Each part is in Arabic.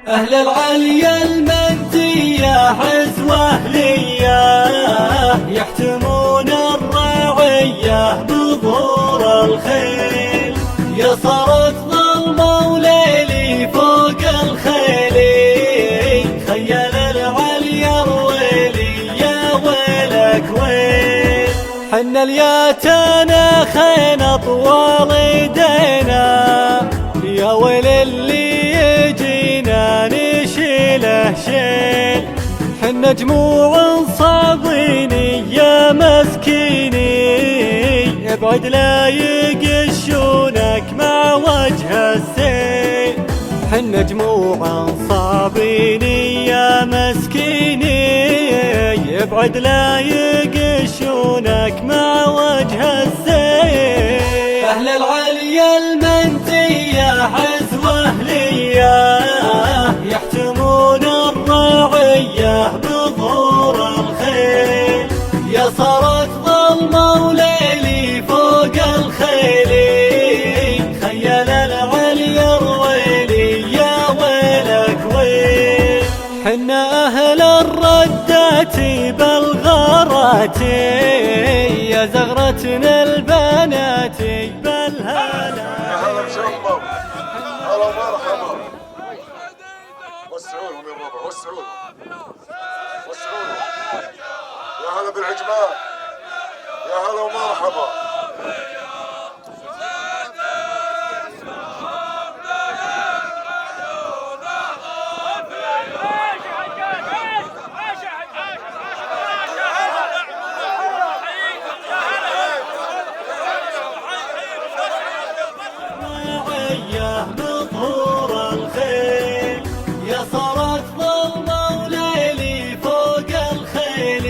أهل العليا المنزية عزوة أهلية يحتمون الرعية بظهور الخيل. يا صارت ظلمة وليلي فوق الخيل، خيل العليا الويلي يا ويلك ويل. حنا الياتنا خينا طوال يدينا، يا ويل اللي يجينا نشيله شيل. حنا جموع صابيني يا مسكيني، ابعد لا يقشونك مع وجه السيل. حنا جموع صابيني يا مسكيني، ابعد لا يقشونك مع وجه السيل. أهل العليا المنزية عزوة أهلية يحتمون الرعية بظهور الخيل. يا صارت ظلمة وليلي فوق الخيل، خيل العليا الويلي يا ويلك ويل. حنا أهل الردات بالغارات، يا زغرتنا البنات بالهلا. هلا مشمم، هلا مرحبا. وسعوا لهم يا بابا، وسعوا لهم، وسعوا لهم. يا هلا بالعجمان، يا هلا ومرحبا. بظهور الخيل. يا صارت ظلمة وليلي فوق الخيل،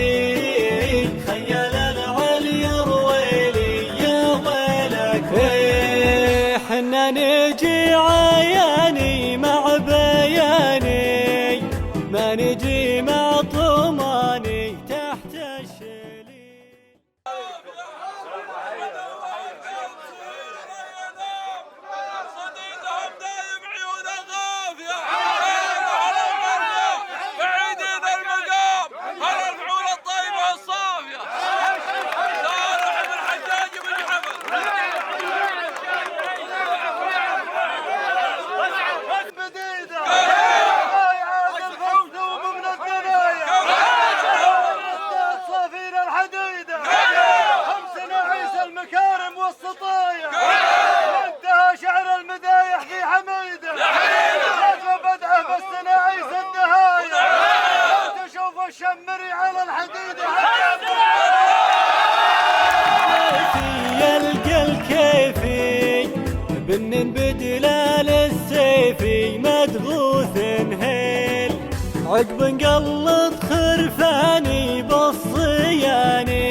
خيل العليا الويلي يا ويلك ويل. حنا نجي عياني مع بياني، ما نجي مع طماني تحت الشيلي. شمري على الحديدة يلقى الكيفي بالنين بدلال السيفي مدغوث هيل. عقب نقلط خرفاني بالصياني،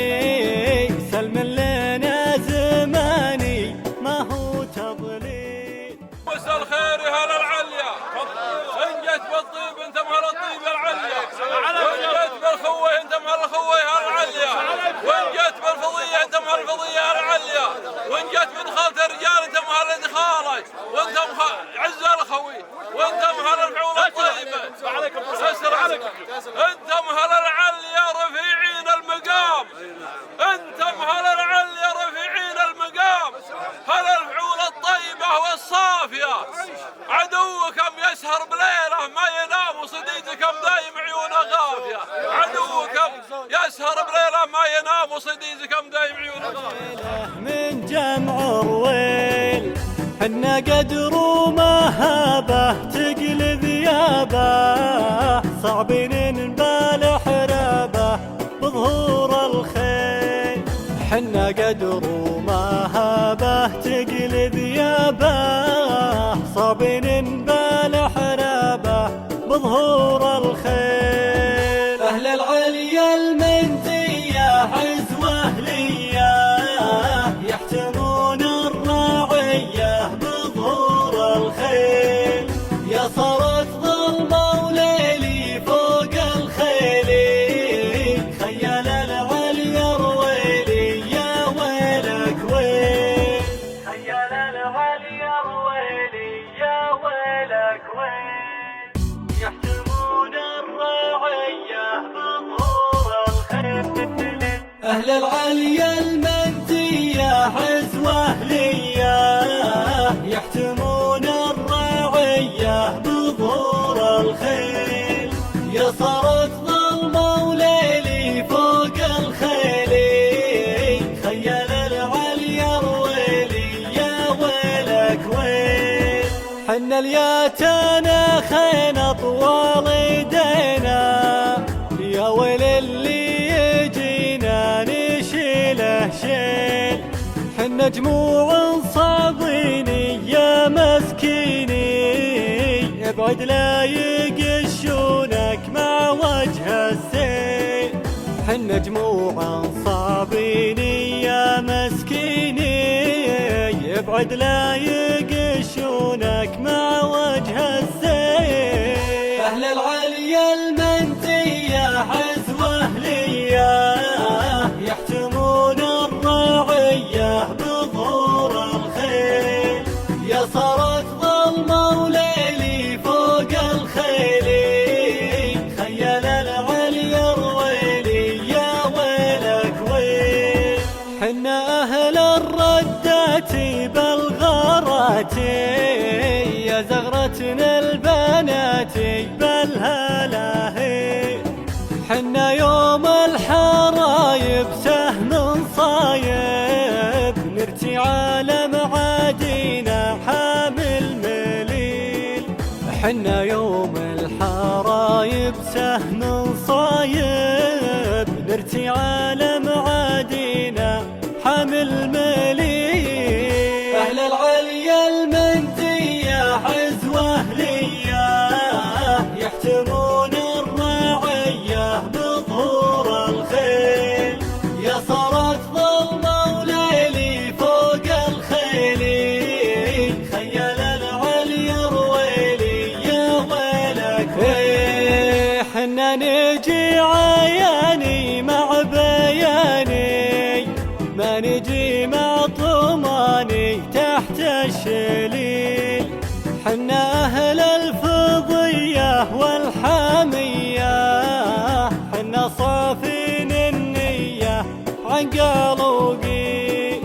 سلم لنا زماني ما هو تضليل. مساء الخير يا هلا العليا، ان جيت بالطيب انت مهل الطيب يا العليا، وان جيت بالخوي انت مهل الخوي يا العليا، وان جيت بالفضيه انت مهل الفضيه يا العليا، وان جيت بدخالة الرجال انت مهل دخالك، وانت عز الخوي، وانت مهل الفعول الطيبه. انت مهل العليا رفيعين المقام، انت مهل العليا رفيعين المقام. هل الفعول الطيبه والصافيه، عدوكم يسهر بليله ما ينام وصديقكم دايم عيونه غافيه. عدوكم يسهر بليله ما ينام وصديقكم دايم عيونه غافيه. من جمع رويل حنا قدر ومهابه تقلب يابه، صعبين نبال حرابه بظهور الخيل. حنا قدر ومهابه تقلب يابه، صعبين نبال حرابه بظهور الخيل. أهل العليا المنزية عزوة أهلية يحتمون الرعية بظهور الخيل. يا صارت ظلمة وليلي فوق الخيل، خيل العليا الويلي يا ويلك ويل. أهل العليا المنتية حزوة أهلية يحتمون الرعية بظهور الخيل، يصرت ظلمة وليلي فوق الخيل، خيل العليا الويلي يا ويلك ويل. حنا الياتنا خينا طوال ايدينا، يا ويل اللي يجينا نشيله شيل. حنا جموع صابيني يا مسكيني، ابعد لا يقشونك مع وجه السيل. حنا جموع صابيني يا مسكيني، ابعد لا يقشونك مع وجه السيل. أهل العليا المنتية حزوة أهلية يحتمون الرعية بظهور الخيل، يصرت ظلمة وليلي فوق الخيل، خيل العليا الويلي يا ويلك ويل. حنا أهل الردات بالغارات يا زغرتنا البنات بالهلاهي، حنا يوم الحرايب سهم صايب نرتي على معادينا حامل مليل. حنا يوم الحرايب سهم صايب نرتي على معادينا حامل مليل. أهل العليا المنتية حزوة أهلية يحتمون الرعية بظهور الخيل، يصرت ظلمة وليلي فوق الخيل، خيل العليا الويلي يا ويلك ويل. حنا نجي عياني مع بياني، ما نجي مع طماني تحت الشليل. حنا أهل الفضية والحامية، حنا صافين النية عن قلوقي.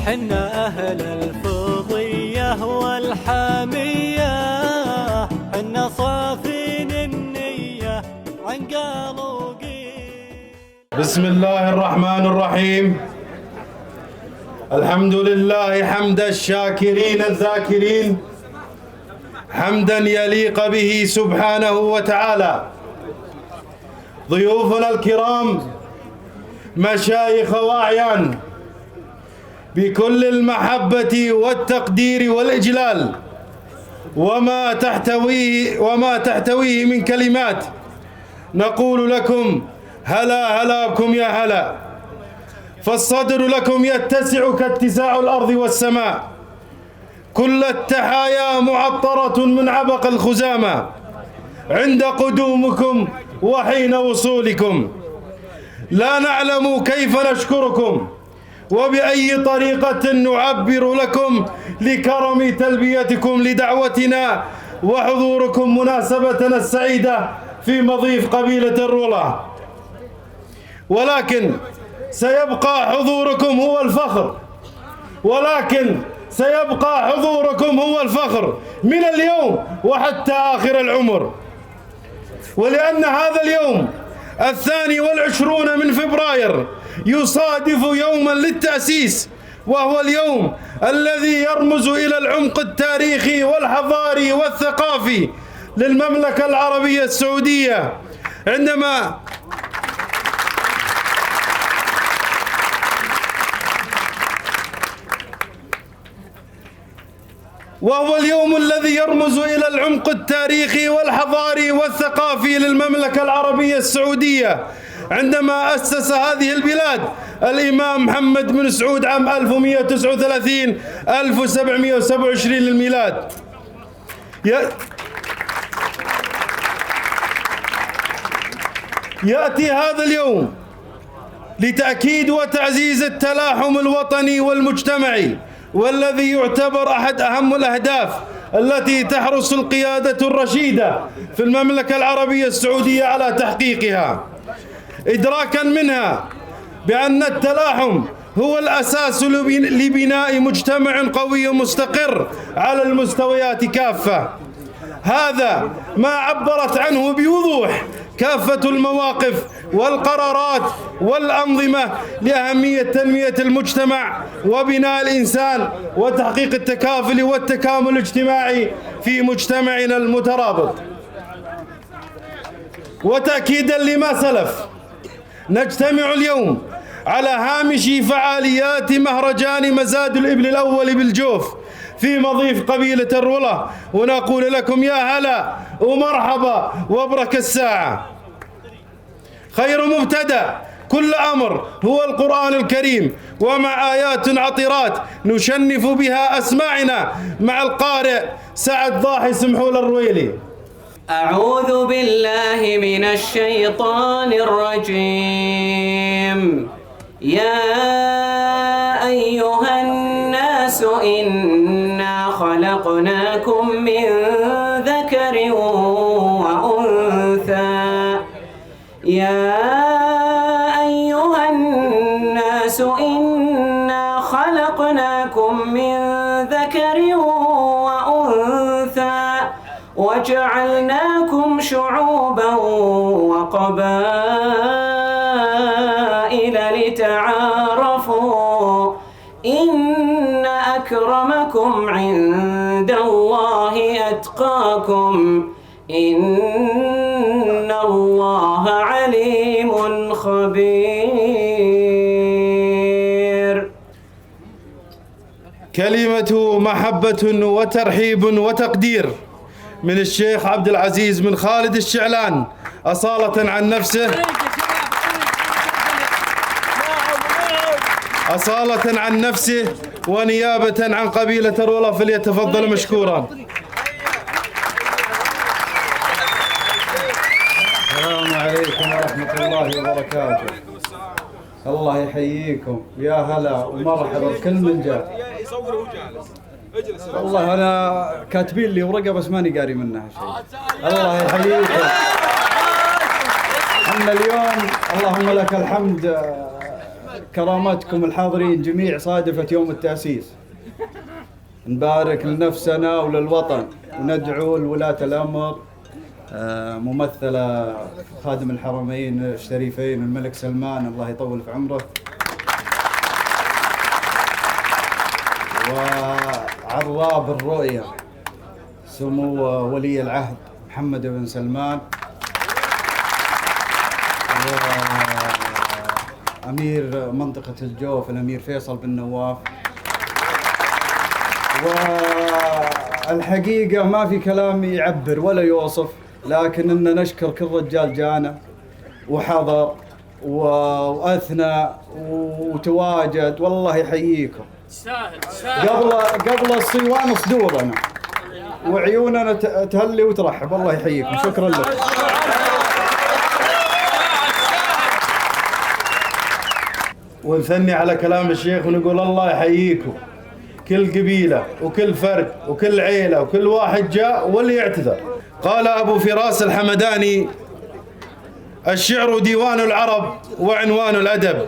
حنا أهل الفضية والحامية، حنا صافين النية عن قلوقي. بسم الله الرحمن الرحيم. الحمد لله حمد الشاكرين الذاكرين، حمدا يليق به سبحانه وتعالى. ضيوفنا الكرام، مشايخ وأعيان، بكل المحبة والتقدير والإجلال وما تحتويه من كلمات، نقول لكم هلا هلا بكم يا هلا. فالصدر لكم يتسع كاتساع الأرض والسماء، كل التحايا معطرة من عبق الخزامى عند قدومكم وحين وصولكم. لا نعلم كيف نشكركم وبأي طريقة نعبر لكم لكرم تلبيتكم لدعوتنا وحضوركم مناسبتنا السعيدة في مضيف قبيلة الرولة، ولكن سيبقى حضوركم هو الفخر، من اليوم وحتى آخر العمر. ولأن هذا اليوم 22 من فبراير يصادف يوما للتأسيس، وهو اليوم الذي يرمز إلى العمق التاريخي والحضاري والثقافي للمملكة العربية السعودية، وهو اليوم الذي يرمز إلى العمق التاريخي والحضاري والثقافي للمملكة العربية السعودية، عندما أسس هذه البلاد الإمام محمد بن سعود عام 1139 1727 للميلاد. يأتي هذا اليوم لتأكيد وتعزيز التلاحم الوطني والمجتمعي، والذي يعتبر أحد أهم الأهداف التي تحرص القيادة الرشيدة في المملكة العربية السعودية على تحقيقها، إدراكا منها بأن التلاحم هو الأساس لبناء مجتمع قوي مستقر على المستويات كافة. هذا ما عبرت عنه بوضوح كافة المواقف والقرارات والأنظمة لأهمية تنمية المجتمع وبناء الإنسان وتحقيق التكافل والتكامل الاجتماعي في مجتمعنا المترابط. وتأكيدا لما سلف، نجتمع اليوم على هامش فعاليات مهرجان مزاد الإبل الأول بالجوف في مضيف قبيلة الرولة، ونقول لكم يا هلا ومرحبا وبرك الساعة. خير مبتدأ كل أمر هو القرآن الكريم، ومع آيات عطرات نشنف بها أسماعنا مع القارئ سعد ضاحي سمحول الرويلي. أعوذ بالله من الشيطان الرجيم. يا أيها الناس إنا خلقناكم من ذكر وأنثى. يا أيها الناس إنا خلقناكم من ذكر وأنثى وجعلناكم شعوبا وقبائل لتعارفوا إن أكرمكم عند الله أتقاكم إن الله عليم خبير. كلمة محبة وترحيب وتقدير من الشيخ عبد العزيز بن خالد الشعلان، أصالة عن نفسه ونيابة عن قبيلة الرولة، فليتفضل مشكورا. السلام عليكم ورحمة الله وبركاته. الله يحييكم، يا هلا ومرحبا بكل من جاء. والله أنا كاتبين لي ورقة بس ماني قاري منها شيء. الله يحييكم. أما اليوم اللهم لك الحمد، كرامتكم الحاضرين جميع صادفة يوم التأسيس. نبارك لنفسنا وللوطن وندعو لولاة الأمر، ممثلة خادم الحرمين الشريفين الملك سلمان الله يطول في عمره، وعراب الرؤية سمو ولي العهد محمد بن سلمان، وأمير منطقة الجوف الأمير فيصل بن نواف. والحقيقة ما في كلام يعبر ولا يوصف، لكن إن نشكر كل رجال جانا وحضر وأثنى وتواجد، والله يحييكم. قبل الصيوان صدورنا وعيوننا تهلي وترحب، الله يحييكم. شكرا لك. ونثني على كلام الشيخ ونقول الله يحييكم، كل قبيلة وكل فرد وكل عيلة وكل واحد جاء واللي يعتذر. قال أبو فراس الحمداني: الشعر ديوان العرب وعنوان الأدب،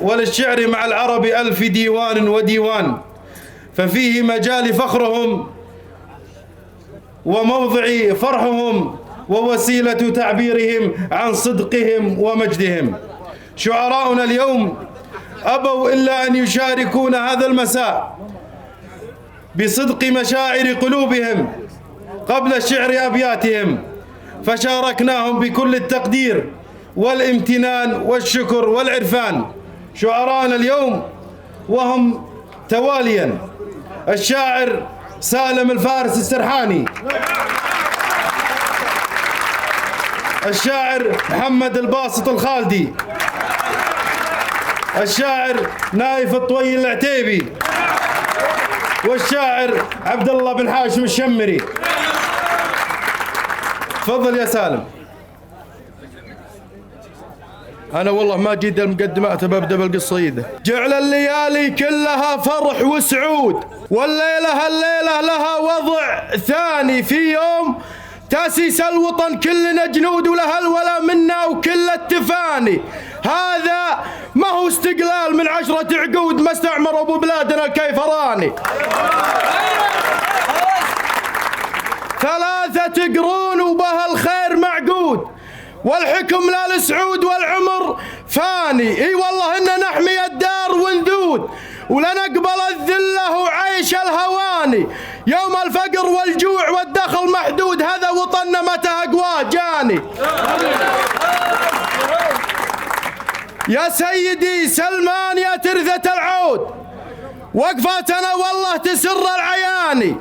وللشعر مع العرب ألف ديوان وديوان، ففيه مجال فخرهم وموضع فرحهم ووسيلة تعبيرهم عن صدقهم ومجدهم. شعراؤنا اليوم أبوا إلا أن يشاركونا هذا المساء بصدق مشاعر قلوبهم قبل شعر أبياتهم، فشاركناهم بكل التقدير والامتنان والشكر والعرفان. شعراءنا اليوم وهم تواليا: الشاعر سالم الفارس السرحاني، الشاعر محمد الباسط الخالدي، الشاعر نايف الطويل العتيبي، والشاعر عبد الله بن حاشم الشمري. تفضل يا سالم. أنا والله ما جيت المقدمات، ببدأ بالقصيدة. جعل الليالي كلها فرح وسعود، والليلة الليلة لها وضع ثاني، في يوم تأسيس الوطن كلنا جنود، ولها الولا منا وكل التفاني. هذا ما هو استقلال من 10 عقود ما استعمر ابو بلادنا الكيفراني. 3 قرون وبها الخير معقود، والحكم لا لسعود والعمر فاني. اي والله ان نحمي الدار ونذود ولا نقبل الذله وعيش الهواني. يوم الفقر والجوع والدخل محدود هذا وطننا متى اقواه جاني. يا سيدي سلمان يا ترثة العود وقفاتنا والله تسر العياني.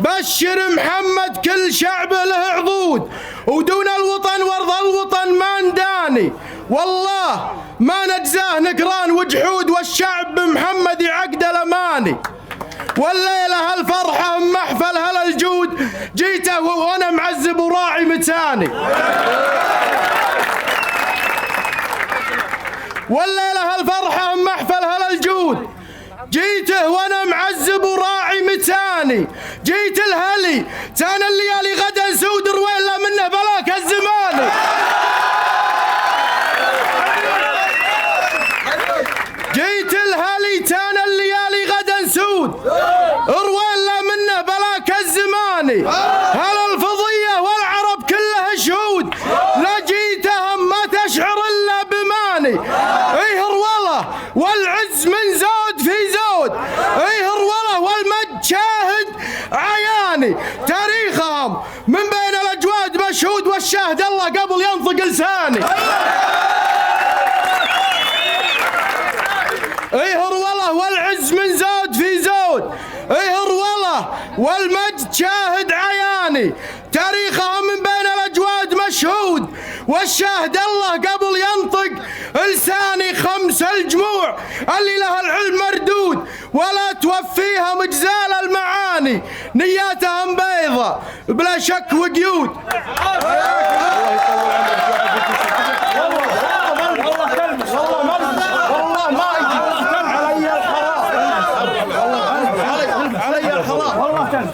بشر محمد كل شعبه له عضود ودون الوطن وارض الوطن ما نداني. والله ما نجزاه نكران وجحود والشعب بمحمد يعقد الاماني. والليله هالفرحه محفل هالجود جيته وانا معذب وراعي متاني. والليله هالفرحه محفل هالجود جيته وانا معذب وراعي متاني. جيت الهلي تانا الليالي غدا سود رويلا منه بلاك الزماني. جيت الهلي تانا الليالي غدا سود رويلا منه بلاك الزماني. هل الفضيه والعرب كلها شهود لا جيتهم ما تشعر الا بماني. ايه هروله والعز من زود في زود، ايه هروله والمجد شاهد عياني. تاريخهم من بين الاجواد مشهود والشاهد الله قبل ينطق لساني. ايه هروله والعز من زود في زود، ايه هروله والمجد شاهد عياني. تاريخهم من بين الاجواد مشهود والشاهد الله قبل ينطق لساني. 5 الجموع اللي لها العلم مردود ولا توفيها مجزال المعاني. نياتهم بيضة بلا شك وقيود.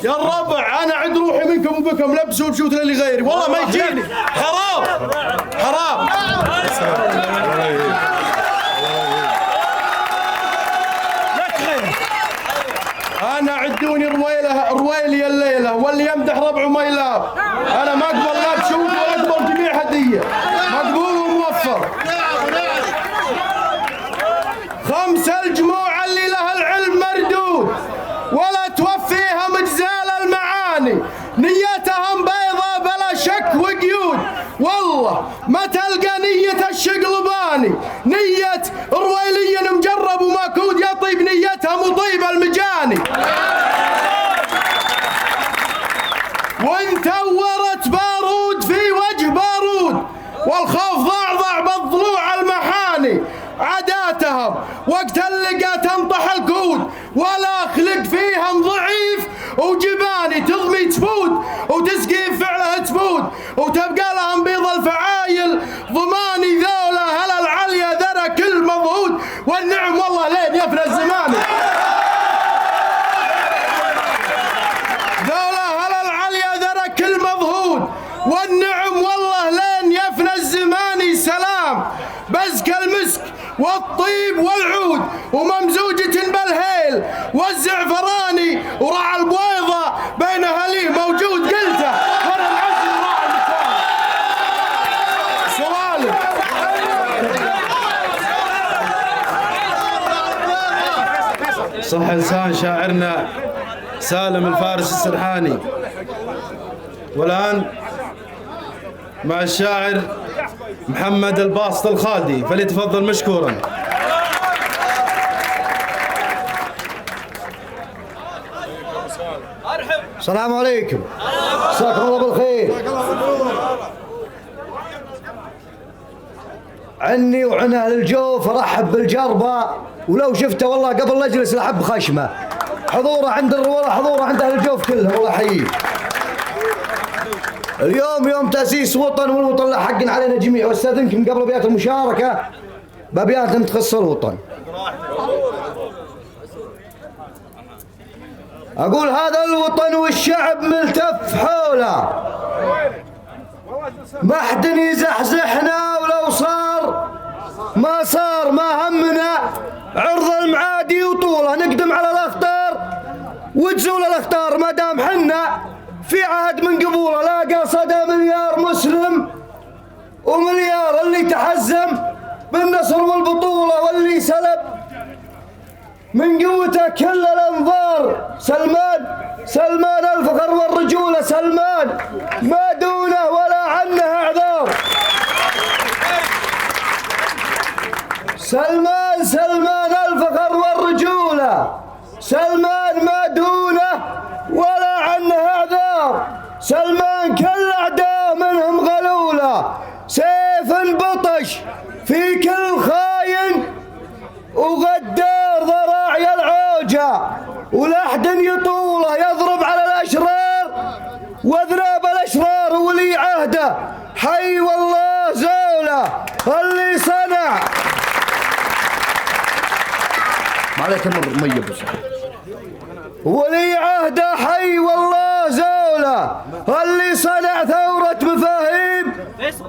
يا الربع انا عند روحي منكم وبكم لبسوا بشوت للي غيري والله ما يجيني. حرام حرام. انا عدوني رويلي الليله واللي يمدح ربعه ما يلاب. انا ما اقبل لا بشوت ولا اقبل جميع هديه، مقبول وموفر. 5 الجموع اللي لها العلم مردود ولا توفيها مجزال المعاني. نيتهم بيضة بلا شك وقيود والله ما تلقى نية الشقلباني. نية رويلي مجرب وماكود يطيب نيتهم وطيب المجاني. وان ثورت بارود في وجه بارود والخوف ضعضع بالضلوع المحاني. عاداتهم وقت اللقى تنطح الكود ولا خلق فيهم ضعيف وجباني. تضمي تفود وتسقي فعلها تفود وتبقى لهم بيض الفعايل ضماني. ذولا هلا العليا ذرى كل مضهود والنعم والله لين يفنى الزمان. ذولا هلا العليا ذرى كل مضهود والنعم والله لين يفنى الزمان. سلام بزك المسك والطيب والعود وممزوجة بالهيل والزعفراني وراع البويضة بين أهاليه موجود. قلته وانا معزل راع المكان. سوالف صح لسان شاعرنا سالم الفارس السرحاني. والآن مع الشاعر محمد الباسط الخالدي فليتفضل مشكورا. السلام عليكم. مساكم الله بالخير. عني وعن اهل الجوف ارحب بالجربه ولو شفته والله قبل لا اجلس لحب خشمه. حضوره عند الروله حضوره عند اهل الجوف كلهم والله حييه. اليوم يوم تأسيس وطن والوطن له حق علينا جميع. واستاذنكم قبل ابيات المشاركه بابيات تخص الوطن. اقول هذا الوطن والشعب ملتف حوله ما حد يزحزحنا ولو صار ما صار ما همنا عرض المعادي وطوله، نقدم على الاخطار وتزول الاخطار ما دام حنا في عهد من قبوله. لا قصد مليار مسلم ومليار اللي تحزم بالنصر والبطوله، واللي سلب من قوته كل الانظار. سلمان الفخر والرجوله، سلمان ما دونه ولا عنه اعذار. سلمان الفخر والرجوله، سلمان ما دونه ولا عنه اعذار. سلمان كل اعداء منهم غلوله، سيف بطش في كل خاين وغدار ذراعي العوجه، ولحد يطوله يضرب على الاشرار واذناب الاشرار. ولي عهده حي والله زوله اللي صنع. ما عليك مية بس. ولي عهده حي والله زوله اللي صنع ثورة مفاهيم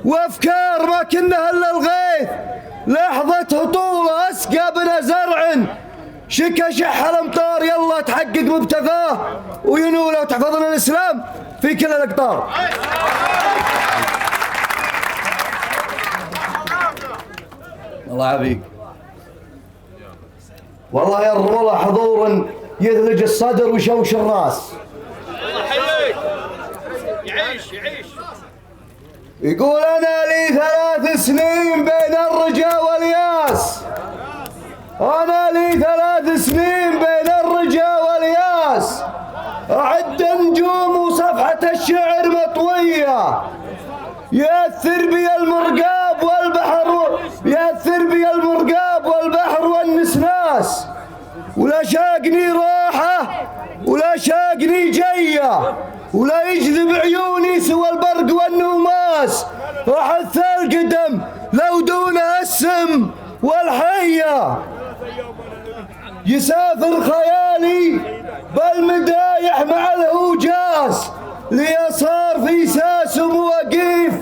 وافكار ما كنا الا الغيث. لحظة هطوله اسقى بنا زرع شكا شح الامطار. يلا تحقق مبتغاه وينوله وتحفظنا الاسلام في كل الاقطار. الله يعافيك. والله يا الرولة حضور يثلج الصدر ويشوش الراس. يعيش يقول انا لي 3 سنين بين الرجا والياس، انا لي 3 سنين بين الرجا والياس. اعد نجوم وصفحة الشعر مطوية، يأثر بي المرقاب والبحر، يأثر بي المرقاب والبحر والنسناس. ولا شاقني راحة ولا شاقني جية، ولا يجذب عيوني سوى البرق والنوماس. أحث القدم لو دونها السم والحية، يسافر خيالي بالمدايح مع الهوجاس. ليصار في ساس مواقيف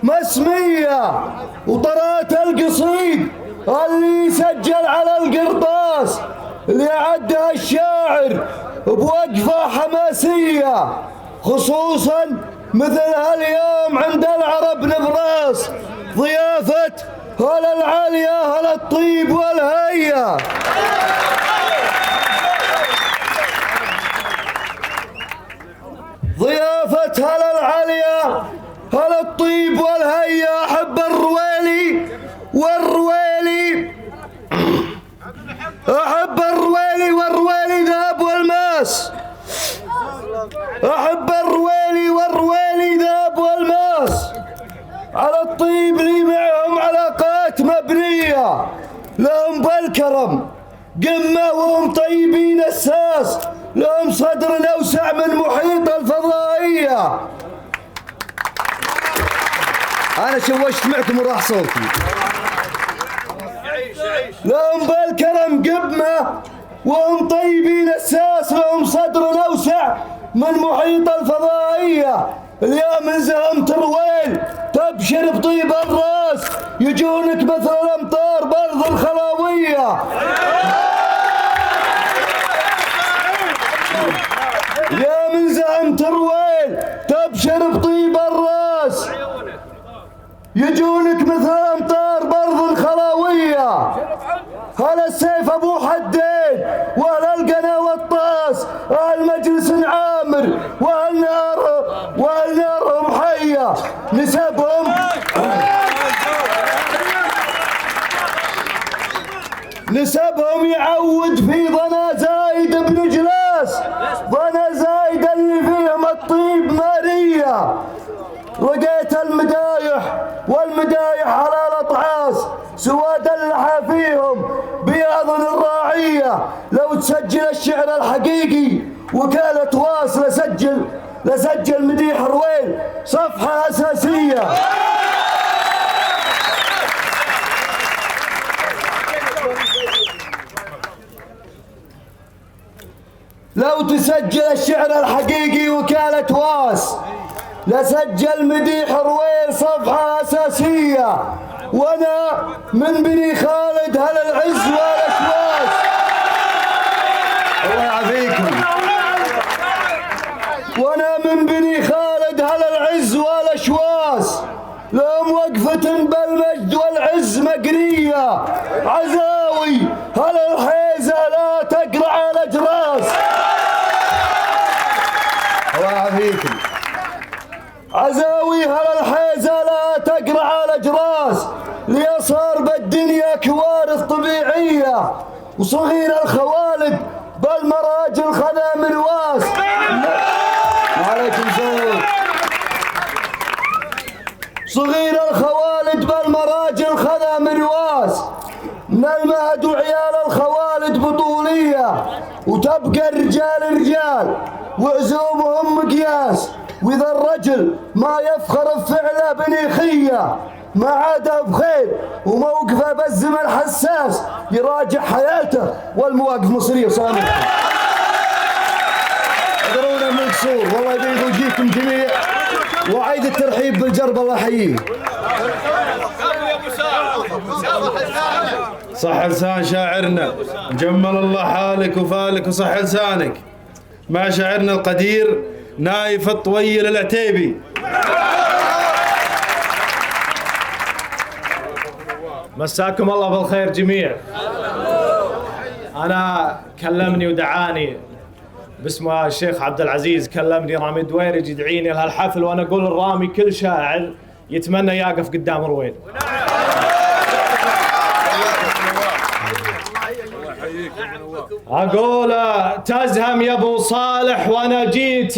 مسمية، وطرات القصيد اللي يسجل على القرطاس. اللي عدها الشاعر بوقفة حماسية، خصوصا مثل هاليوم عند العرب نبراس. ضيافة هلا العالية هلا الطيب والهية. ضيافة هلا العالية هلا الطيب والهية. أحب الرويلي أحب الرويلي ذهب والماس. أحب الرويلي ذهب والماس. على الطيب لي معهم علاقات مبنية، لهم بالكرم قمة وهم طيبين الساس. لهم صدر أوسع من محيط الفضائية. أنا شوشت معكم وراح صوتي. لهم بالكرم قمة وهم طيبين الساس. لهم صدر أوسع من محيط الفضائية. اليوم انزهم ترويل تبشر بطيب الراس، يجونك مثل الأمطار بأرض الخلاوية. يا من زعم ترويل تبشر بطيب الراس، يجونك مثل الامطار بارض الخلاويه. هلا السيف ابو حدين وهلا القنا والطاس، اهل مجلس عامر واهل نارهم حيه. نسبهم يعود في ظنا زايد بن جلاس. ظنا زايد اللي فيهم الطيب مارية. رقيت المدايح والمدايح على الاطعاس، سواد اللحافيهم بياض الراعية. لو تسجل الشعر الحقيقي وكالة واس لسجل مديح رويل صفحة أساسية. لو تسجل الشعر الحقيقي وكالة واس لسجل مديح رويل صفحة أساسية. وانا من بني خالد هل العز والاشواس. الله يعافيكم. وانا من بني خالد هل العز والاشواس، لهم وقفة بالمجد والعز مقرية، عزاوي هل الحيزة لا تقرع الاجراس. الله يعافيكم. عزاوي هل الحيزة لا تقرع الاجراس، ليصار بالدنيا كوارث طبيعية، وصغير الخوالد بالمراجل خذا مرواس. عليكم زود. صغير الخوالد بالمراجل خذا مرواس، من المهد وعيال الخوالد بطولية، وتبقى الرجال رجال وعزومهم مقياس. واذا الرجل ما يفخر بفعله بنيخية، ما عاده بخير وموقفه بالزمن حساس، يراجع حياته والمواقف مصرية. وسلام عليكم. اقدرونا من القصور، والله يبيض وجيكم جميع، وعيد الترحيب بالجرب الله يحييه. صح لسان شاعرنا، جمل الله حالك وفالك وصح لسانك، مع شاعرنا القدير نايف الطويل العتيبي. مساكم الله بالخير جميع. أنا كلمني ودعاني باسمه الشيخ عبد العزيز، كلمني رامي الدويرج يدعيني لهالحفل، وأنا أقول الرامي كل شاعر يتمنى يقف قدام رويد. أقول تزهم يا أبو صالح وأنا جيت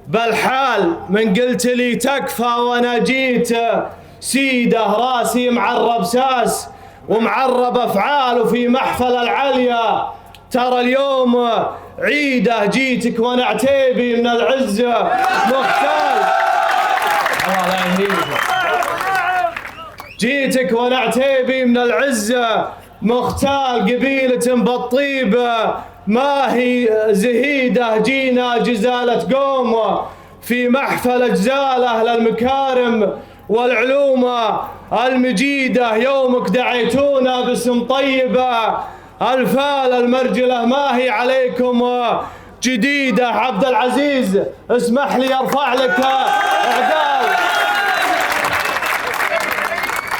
بالحال، من قلت لي تكفى وأنا جيت سيده، راسي معرب ساس ومعرب أفعال، وفي محفل العليا ترى اليوم عيده، جيتك وأنا عتيبي من العزة مختال. الله لا يهينك. جيتك وأنا عتيبي من العزة مختال، قبيلة بالطيبة ما هي زهيدة، جينا جزالة قوم في محفل أجزال أهل المكارم والعلوم المجيدة، يومك دعيتونا باسم طيبة، الفال المرجلة ما هي عليكم جديدة. عبد العزيز اسمح لي ارفع لك اعدال.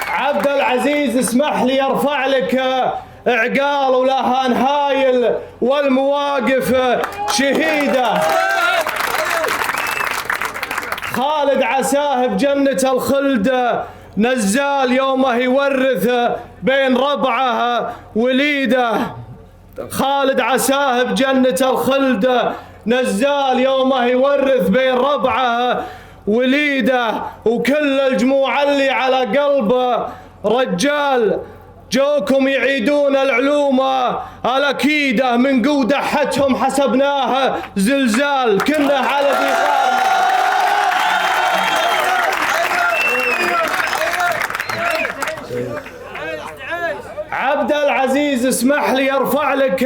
عبد العزيز اسمح لي ارفع لك اعقال، ولها نهايل والمواقف شهيدة. خالد عساه بجنة الخلد نزال، يومه يورث بين ربعه وليده. خالد عساه بجنة الخلد نزال، يومه يورث بين ربعه وليده، وكل الجموع اللي على قلبه رجال، جوكم يعيدون العلوم الأكيدة، من قودة حتهم حسبناها زلزال، كنا على ذي. عبد العزيز اسمح لي ارفع لك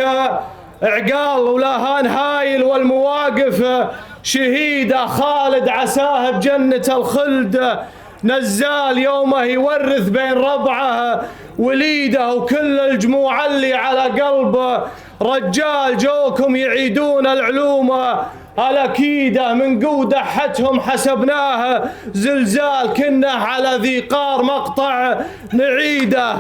اعقال، ولها نهايل والمواقف شهيدة. خالد عساه بجنة الخلد نزال، يومه يورث بين ربعه وليده، وكل الجموع اللي على قلبه رجال، جوكم يعيدون العلوم الأكيدة، من قودة حتهم حسبناها زلزال، كنا على ذي قار مقطع نعيده.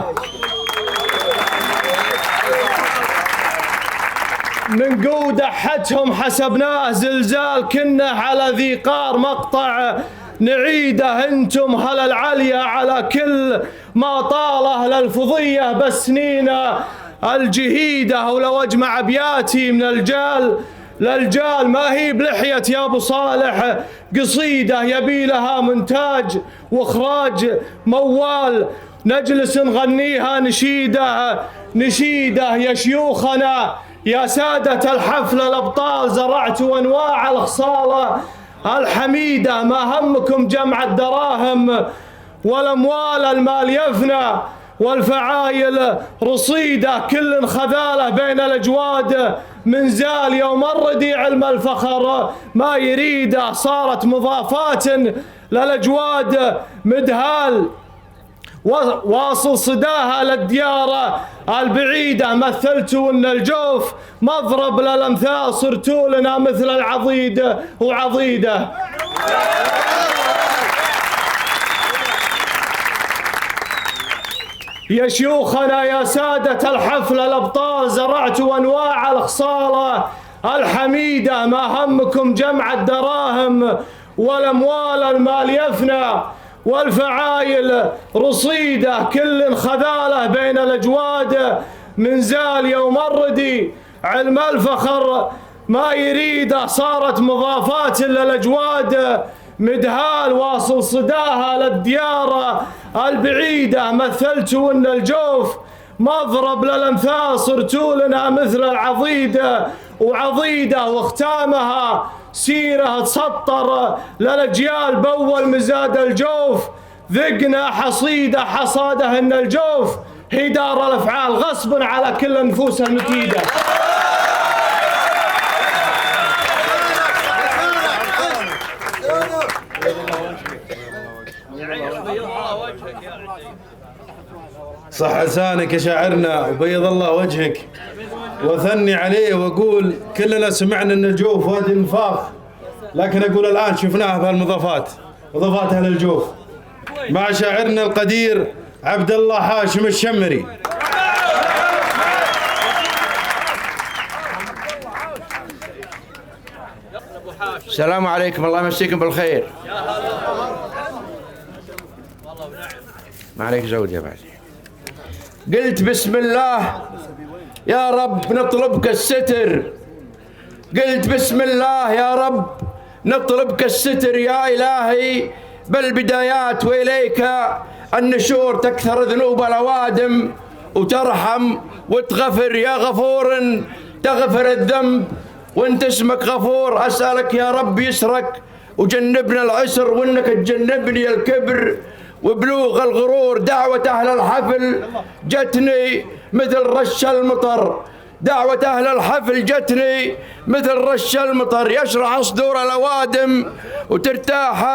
من قودة حتهم حسبناه زلزال، كنا على ذي قار مقطع نعيده. انتم هل العليا على كل ما طال اهل الفضية بسنينا الجهيدة، ولو اجمع ابياتي من الجال للجال ما هي بلحية يا ابو صالح قصيدة، يبي لها مونتاج واخراج موال، نجلس نغنيها نشيده نشيده. يا شيوخنا يا سادة الحفل الأبطال، زرعتوا أنواع الخصالة الحميدة، ما همكم جمع الدراهم والأموال، المال يفنى والفعايل رصيدة، كل خذاله بين الأجواد من زال، يوم الردي علم الفخر ما يريده، صارت مضافات للأجواد مدهال، واصل صداها للديار البعيدة. مثلتوا ان الجوف مضرب للامثال، صرتوا لنا مثل العضيد وعضيده. يا شيوخنا يا سادة الحفل الأبطال، زرعتوا أنواع الخصالة الحميدة، ما همكم جمع الدراهم والأموال، المال يفنى والفعايل رصيدة، كل خذاله بين الأجواد من زال يوم الردي، علم الفخر ما يريده، صارت مضافات للأجواد، مدهال واصل صداها للديار البعيدة. مثلتوا ان الجوف مضرب للامثال، صرتوا لنا مثل العضيدة وعضيدة، واختامها سيرة تسطر للأجيال بأول مزاد الجوف، ذقنا حصيدة حصاده ان الجوف هي دار الافعال، غصبا على كل النفوس المكيدة. صح لسانك يا شاعرنا وبيض الله وجهك، وثني عليه واقول كلنا سمعنا ان الجوف وادي النفاخ، لكن اقول الان شفناها بهالمضافات، اضافات اهل الجوف مع شاعرنا القدير عبد الله حاشم الشمري. السلام عليكم، الله يمسيكم بالخير. ما عليك زود يا بعد. قلت بسم الله يا رب نطلبك الستر، قلت بسم الله يا رب نطلبك الستر يا إلهي بالبدايات، وإليك النشور، تكثر ذنوب الأوادم وترحم وتغفر، يا غفور تغفر الذنب وانت اسمك غفور. أسألك يا رب يسرك وجنبنا العسر، وانك تجنبني الكبر وبلوغ الغرور. دعوة أهل الحفل جتني مثل رش المطر، دعوة أهل الحفل جتني مثل رش المطر، يشرح صدور الأوادم وترتاح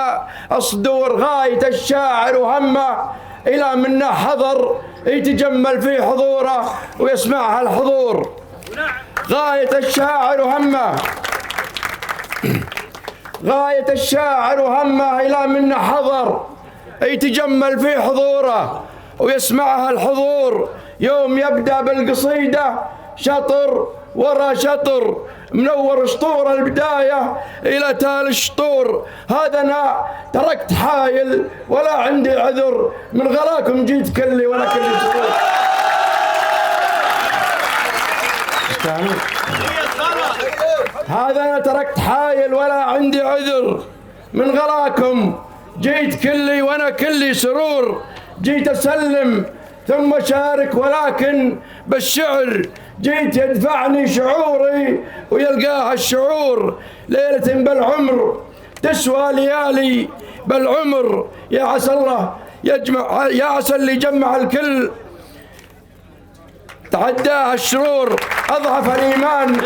الصدور. غاية الشاعر وهمه إلى منا حضر، يتجمل في حضوره ويسمعها الحضور. غاية الشاعر وهمه، غاية الشاعر وهمه إلى منا حضر، يتجمل في حضوره ويسمعها الحضور. يوم يبدأ بالقصيدة شطر ورا شطر، منور شطور البداية إلى تالي الشطور. هذا أنا تركت حايل ولا عندي عذر، من غلاكم جيت كلي ولا كلي سرور. هذا أنا تركت حايل ولا عندي عذر، من غلاكم جيت كلي وأنا كلي سرور. جيت أسلم ثم شارك، ولكن بالشعر جيت يدفعني شعوري ويلقاها الشعور. ليلة بالعمر تسوى ليالي بالعمر، يا عسى الله يجمع، يا عسى اللي جمع الكل تعداها الشرور. أضعف الإيمان،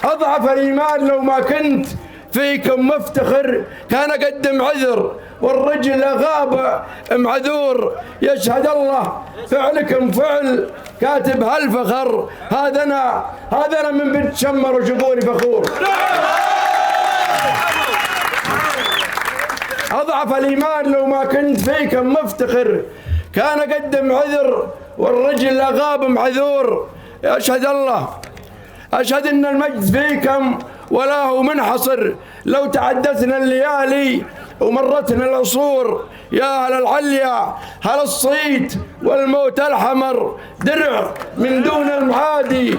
أضعف الإيمان لو ما كنت فيكم مفتخر، كان أقدم عذر والرجل غاب معذور. يشهد الله فعلكم فعل كاتب هالفخر، هذا أنا من بنت شمر وشوفوني فخور. أضعف الإيمان لو ما كنت فيكم مفتخر، كان أقدم عذر والرجل غاب معذور. يشهد الله، أشهد أن المجد فيكم ولا هو منحصر، لو تعدتنا الليالي ومرتنا العصور. يا أهل العليا هل الصيت والموت الحمر، درع من دون المعادي.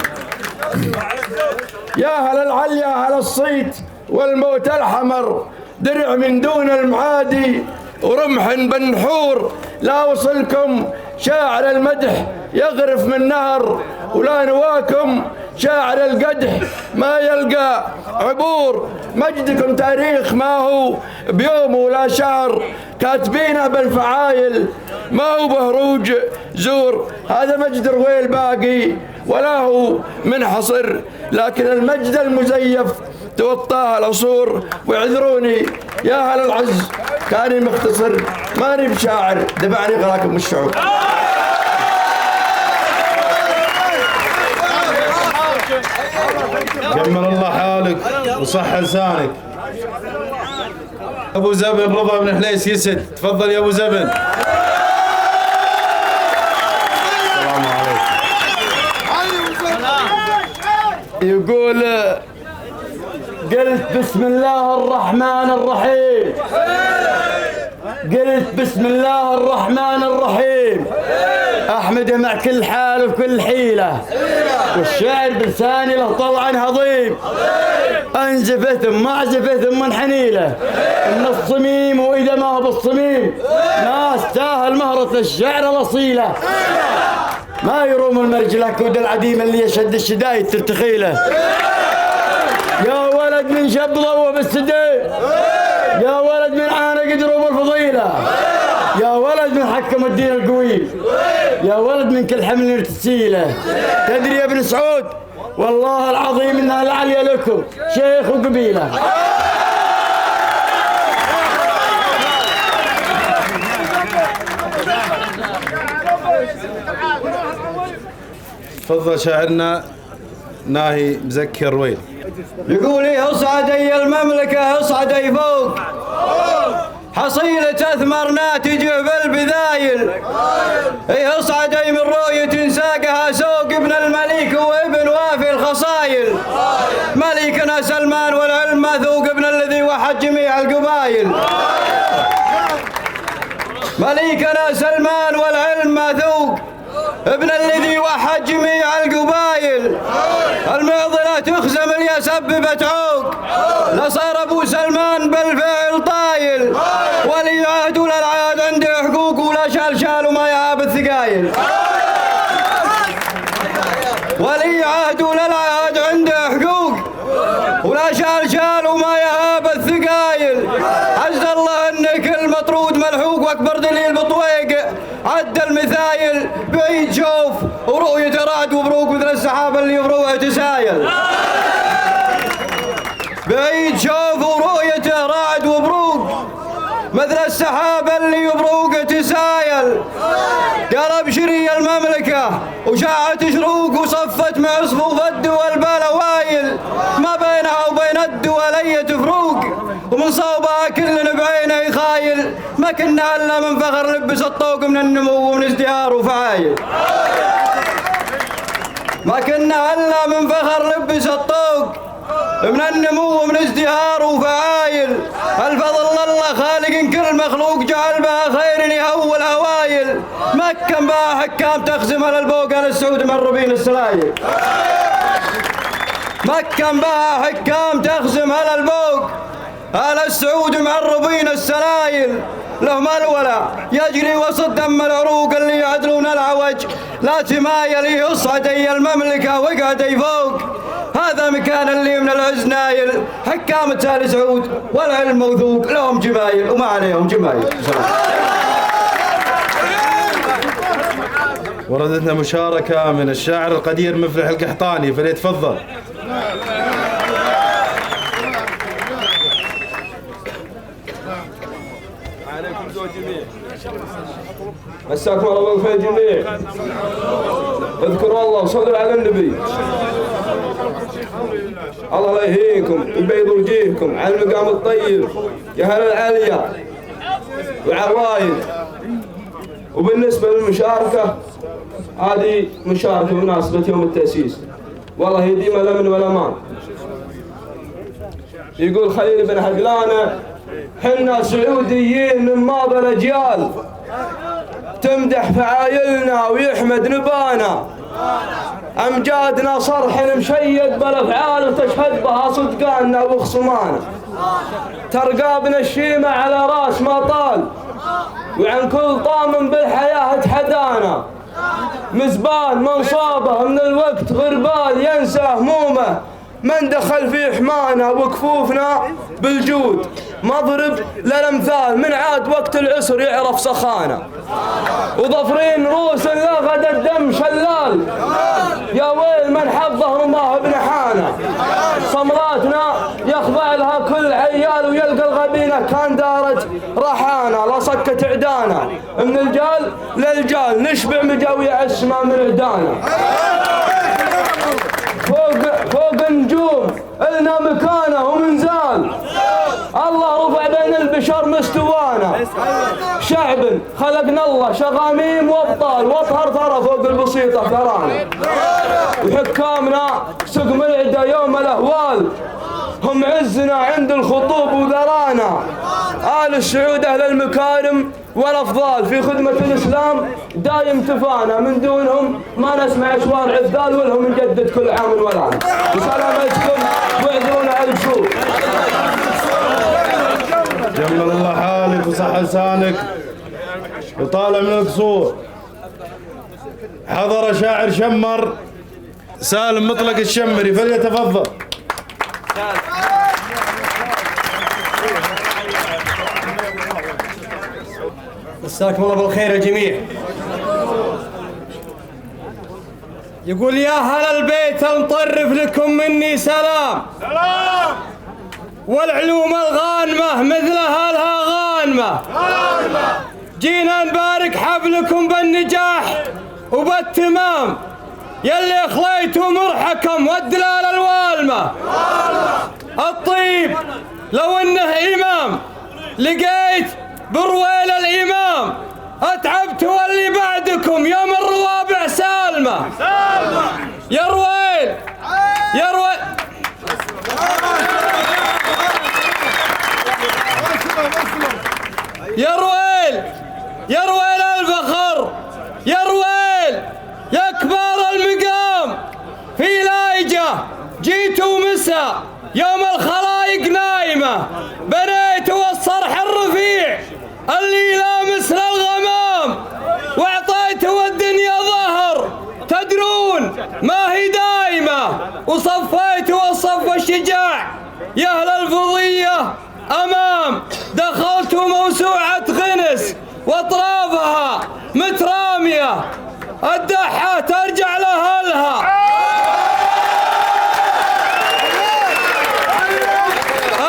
يا أهل العليا هل الصيت والموت الحمر، درع من دون المعادي ورمح بنحور. لا وصلكم شاعر المدح يغرف من نهر، ولا نواكم شاعر القدح ما يلقى عبور. مجدكم تاريخ ما هو بيوم ولا شهر، كاتبينه بالفعايل ما هو بهروج زور. هذا مجد رويل باقي ولا هو منحصر، لكن المجد المزيف توطاها العصور. واعذروني يا أهل العز، كاني مختصر ماني بشاعر، دفعني غلاكم الشعوب. جمل الله حالك وصح لسانك. ابو زبن رضا بن حليس يسد، تفضل يا ابو زبن. السلام عليكم. يقول قلت بسم الله الرحمن الرحيم، قلت بسم الله الرحمن الرحيم، احمده مع كل حال وكل حيله، والشعر بلساني له طلع هضيم، انزفه ثم اعزفه ثم انحنيله، من الصميم واذا ما هو بالصميم ناس تاهل مهرة الشعر الاصيله، ما يروم المرجله كود العديم اللي يشد الشدايد ترتخيله. يا ولد من شب ضوى بالسدين، يا ولد من عانق دروب الفضيله، يا ولد من حكم الدين القوي، يا ولد من كل حمل تسيله. تدري يا ابن سعود والله العظيم انها العليا لكم شيخ وقبيله. تفضل شاعرنا ناهي مزكي الرويل. يقول اصعدي المملكة اصعدي فوق، حصيلة اثمر ناتجه بالبذايل، اصعدي من رؤية ساقها سوق ابن المليك وابن وافي الخصايل، مليكنا سلمان والعلم ماثوق ابن الذي وحد جميع القبايل، مليكنا سلمان والعلم ماثوق ابن الذي وحد جميع القبايل، المعضلة تخزم اللي سببت عوق، لصار ابو سلمان بالفعل طايل، ولي عهد ولا العهد عنده حقوق، ولا شال وما يهاب الثقايل، ولي عهد ولا العهد عنده حقوق، ولا شال وما يهاب الثقايل، عز الله انك المطرود ملحوق، واكبر دليل بطويق عد المثايل، بعيد شوف ورؤية رعد وبروق مثل السحابة اللي بروعه تسايل، بعيد شوف ورؤية رعد وبروق مثل السحابة اللي بروقه تسايل، قال ابشري المملكة وشاعت شروق، وصفت مع صفوف الدول بالاوايل، ما بينها وبين الدول اي فروق، ومن صوبها كل بعينه يخايل، ما كنا الا من فخر لبس الطوق من النمو ومن ازدهار وفعايل، ما كنا الا من فخر لبس الطوق من النمو ومن ازدهار وفعايل، الفضل الله خالق كل مخلوق، جعل بها خير يهول هوايل، مكن بها حكام تخزم على البوق، على السعود مربين السلايل، مكن بها حكام تخزم على البوق، على السعود معربين السلايل، لهم الولا يجري وسط دم العروق اللي يعدلون العوج، لا تمايل يصعدي المملكة وقعدي فوق، هذا مكان اللي من العز نايل، حكام آل سعود والعلم موثوق، لهم جمايل وما عليهم جمايل. وردتنا مشاركة من الشاعر القدير مفلح القحطاني، فليتفضل. مساكم الله بالخير جميع، اذكروا الله وصلوا على النبي، الله لا يهينكم ويبيض وجيهكم على المقام الطيب يا اهل العالية وعرايد. وبالنسبة للمشاركة، هذه مشاركة بمناسبة يوم التأسيس، والله يديم الأمن والأمان. يقول خليل بن حقلانة حنا سعوديين من ماضي الأجيال، تمدح فعايلنا ويحمد نبانا، أمجادنا صرح مشيد بالأفعال، وتشهد بها صدقاننا وخصمانا، ترقابنا الشيمة على راس ما طال، وعن كل طامن بالحياة تحدانا، مزبان منصابه من الوقت غربال، ينسى همومه من دخل في حمانا، وكفوفنا بالجود مضرب للامثال، من عاد وقت العسر يعرف سخانا، وظفرين روس لا غدا الدم شلال، يا ويل من حظه الله بنحانا، صمراتنا يخضع لها كل عيال ويلقى الغبينة كان دارج رحانا لا صكت عدانا من الجال للجال نشبع مجاوي اسماء من عدانا فوق النجوم إلنا مكانه ومنزال الله رفع بين البشر مستوانا شعب خلقنا الله شغاميم وابطال واطهر ثرى فوق البسيطه ثرانا وحكامنا سقم العدا يوم الاهوال هم عزنا عند الخطوب وذرانا آل السعود أهل المكارم والأفضال في خدمة الإسلام دايم تفانا من دونهم ما نسمع أشوار عذال ولهم نجدد كل عام والعام وسلامتكم واعذرونا على الشوق. جمل الله حالك وصح لسانك وطالع من القصور. حضر شاعر شمر سالم مطلق الشمري فليتفضل. مساكم الله بالخير يا جميع. يقول يا أهل البيت نطرف لكم مني سلام والعلوم الغانمة مثلها لها غانمة جينا نبارك حفلكم بالنجاح وبالتمام يلي خليتوا مرحكم والدلال الوالمة الطيب لو انه امام لقيت برويل الامام اتعبت واللي بعدكم يوم الروابع سالمة يا رويل يا رويل يا رويل يا رويل الفخر يا رويل يا كبار المقام في لايجة جيتوا مسا يوم الخلايق نايمة بنيتوا الصرح الرفيع اللي لامس للغمام واعطيتوا الدنيا ظهر تدرون ما هي دايمة وصفيتوا الصف الشجاع يا اهل الفضية امام دخلتوا موسوعة غنس واطرافها مترامية الدحة ترجع لأهلها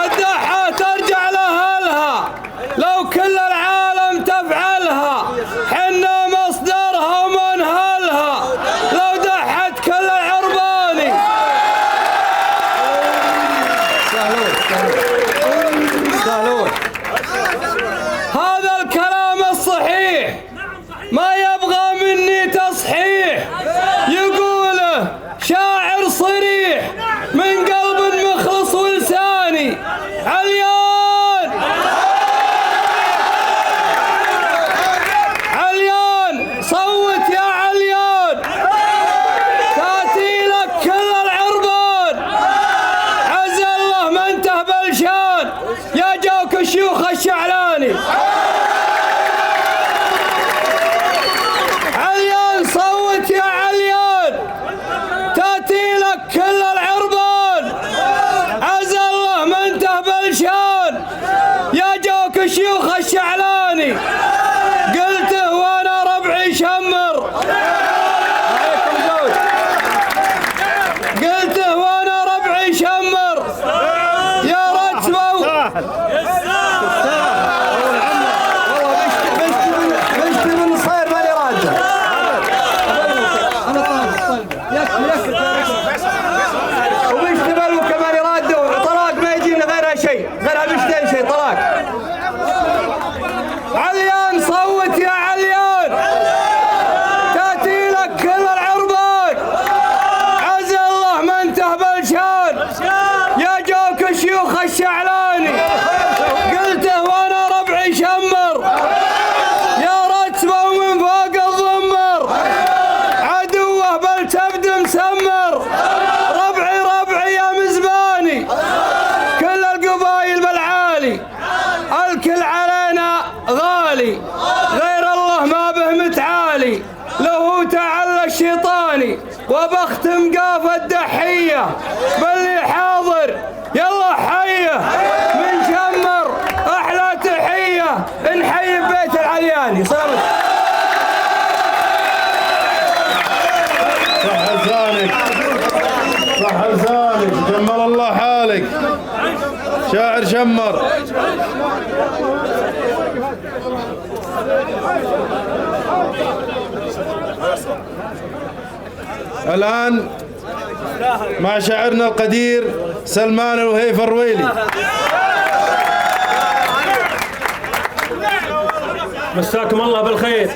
الدحة ترجع لأهلها لو كل العالم تفعلها حنا مصدرها ومنهلها لو دحت كل العرباني سهلون هذا الكلام الصحيح ما يبغى مني تصحيح يقوله شاعر صريح من قلب مخلص ولساني عليان عليان صوت يا عليان تاتي لك كل العربان عز الله ما انته بلشان يا جوك الشيوخ الشعلاني عليان صوت يا عليان تاتي لك كل العربان عز الله ما انته بلشان يا جوك الشيوخ الشعلاني قلته وانا ربعي شمر قلته وانا ربعي شمر يا رتبه بشتي من صير ماني راجع وبشتي بالو كمان يرادوا طلاق ما يجينا غيرها شيء غيرها بشتين شيء طلاق عليان صوت يا عليان تاتي لك كل العربان عز الله ما انته بلشان يا جوك الشيوخ الشعلاني قلته وانا ربعي شمر يا رتبه ومن فوق الضمر عدوه بل تبد مسمر ربعي يا مزباني كل القبايل بالعالي الكل علينا غالي غير الله ما به متعالي له تعالى الشيطاني وبختم قاف الدحية باللي حاضر يلا حيه من شمر احلى تحية نحيي ببيت العلياني سلامت صح لسانك صح لسانك جمل الله حالك. شاعر شمر. الآن مع شاعرنا القدير سلمان الوهيف الرويلي. مساكم الله بالخير.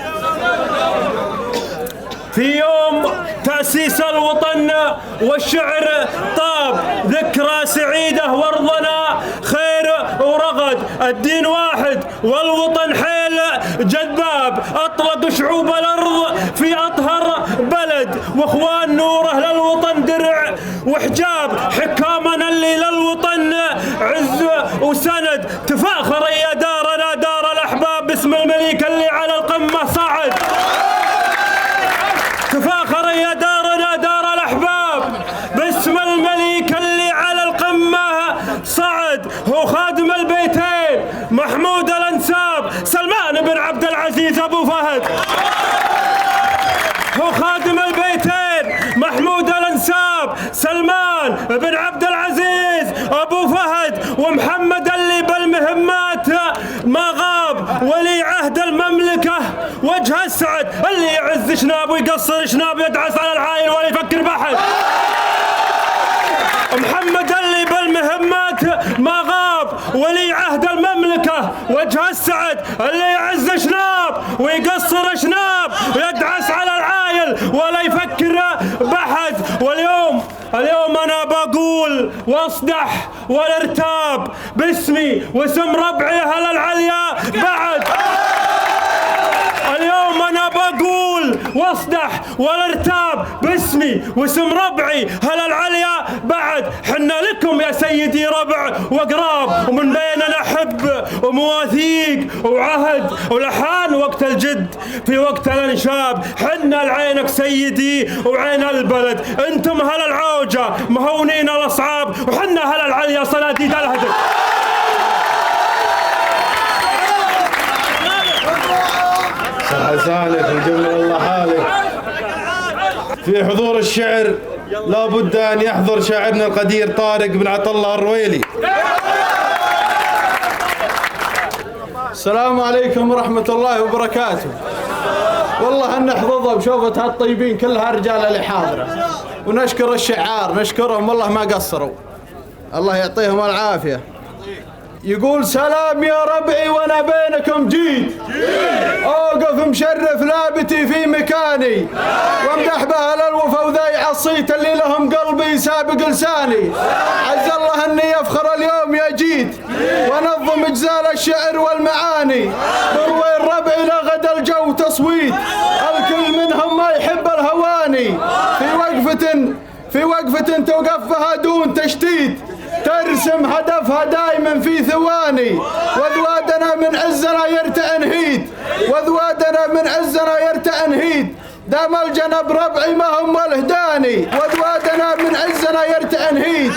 في يوم تأسيس الوطن والشعر طاب ذكرى سعيدة وارضنا خير ورغد، الدين واحد والوطن حيل جذاب، أطلق شعوب الأرض في أطهر بلد، واخوان نوره للوطن درع وحجاب، حكامنا اللي للوطن عز وسند، تفاخر يا دارنا دار الأحباب باسم الملك اللي على القمة صعد. تفاخر يا دارنا دار الأحباب باسم الملك اللي على القمة صعد، هو خادم البيتين محمود الأنساب سلمان بن عبد العزيز أبو فهد. هو خادم البيتين محمود الأنساب سلمان بن عبد العزيز أبو فهد، ومحمد اللي بالمهمات ما غاب، ولي عهد المملكة وجه السعد، اللي يعز شناب ويقصر شناب يدعس على العاين ولا يفكر بأحد. محمد اللي بالمهمات ما غاب، ولي عهد المملكة وجه السعد، اللي يعز شناب ويقصر شناب ويدعس على العايل ولا يفكر بأحد. واليوم أنا بقول واصدح ولا ارتاب باسمي واسم ربعي أهل العليا بعد. اليوم أنا بقول واصدح ولا ارتاب باسمي واسم ربعي هل العليا بعد. حنا لكم يا سيدي ربع وقراب، ومن بيننا حب ومواثيق وعهد ولحان وقت الجد في وقت الانشاب. حنا لعينك سيدي وعين البلد، انتم هل العوجة مهونين الاصعاب، وحنا هل العليا صناديد الهدف. حسانك وجمل الله حالك. في حضور الشعر لا بد أن يحضر شاعرنا القدير طارق بن عطلة الرويلي. السلام عليكم ورحمة الله وبركاته. والله أن نحظظها بشوفة هالطيبين كلها رجال اللي حاضرة، ونشكر الشعار نشكرهم والله ما قصروا، الله يعطيهم العافية. يقول سلام يا ربعي وانا بينكم جيت، اوقف مشرف لابتي في مكاني، وامدح باهل الوفا وذايع الصيت اللي لهم قلبي سابق لساني. عز الله اني افخر اليوم يا جيت، وانظم اجزال الشعر والمعاني، بروين ربعي لغد الجو تصويت، الكل منهم ما يحب الهواني، في وقفة توقفها دون تشتيت، ترسم هدفها دايما في ثواني، وذوادنا من عزنا يرتأن هيد، دام الجنب ربعي ما هم الهداني، وذوادنا من عزنا يرتأن هيد،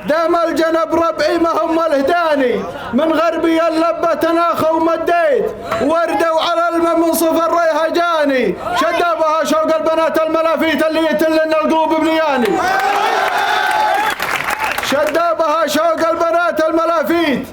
دام الجنب ربعي ما هم الهداني، من غربي اللبة تناخى ومديت، وردوا على الماء من صفر ريهجاني، شدابها شوق البنات الملافيت اللي يتلن القلوب بنياني، شدابها شوق البنات الملافيت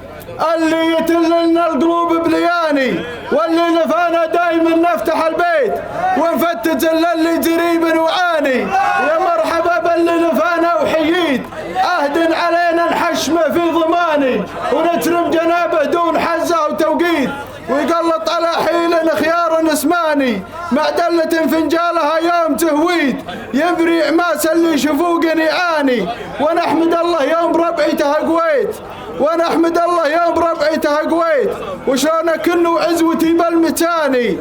اللي يتلن القلوب بلياني، واللي نفانا دايما نفتح البيت ونفتت اللي جريب وعاني، يا مرحبا باللي نفانا وحييت، أهد علينا الحشمة في ضماني، ونترم جنابه دون حزة وتوقيت، ويقلط على حيل خيار اسماني، مع دلة فنجالها يوم تهويت، يبري عماس اللي شفوقني عاني، ونحمد الله يوم ربعي تهقويت، ونحمد الله يوم ربعي تهقويت، وشلون كنو عزوتي بالمتاني.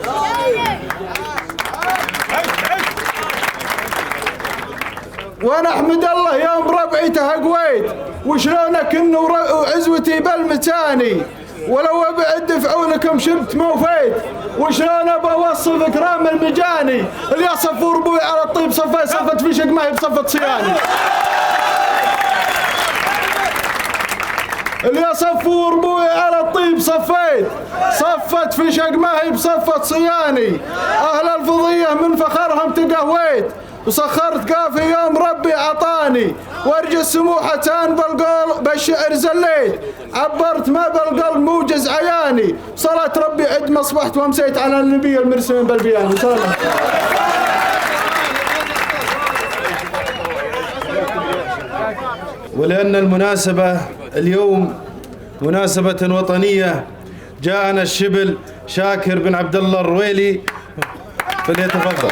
ونحمد الله يوم ربعي تهقويت، وشلون كنو عزوتي بالمتاني، ولو ابعد فعولكم شبت موفيت، وشلون بوصف كرام المجاني، اللي صفور بوي على الطيب صفت في شق ما هي بصفة صياني، اللي صفور بوي على الطيب صفت في شق ما هي بصفة صياني، أهل الفضية من فخرهم تقهويت، وسخرت قافي يوم ربي عطاني، وارجى سموحتان بالقول بالشعر زليت، عبرت ما بالقلب موجز عياني، صلاة ربي عد ما اصبحت وامسيت على النبي المرسل بالبيان. ولأن المناسبة اليوم مناسبة وطنية جاءنا الشبل شاكر بن عبد الله الرويلي، فليتفضل.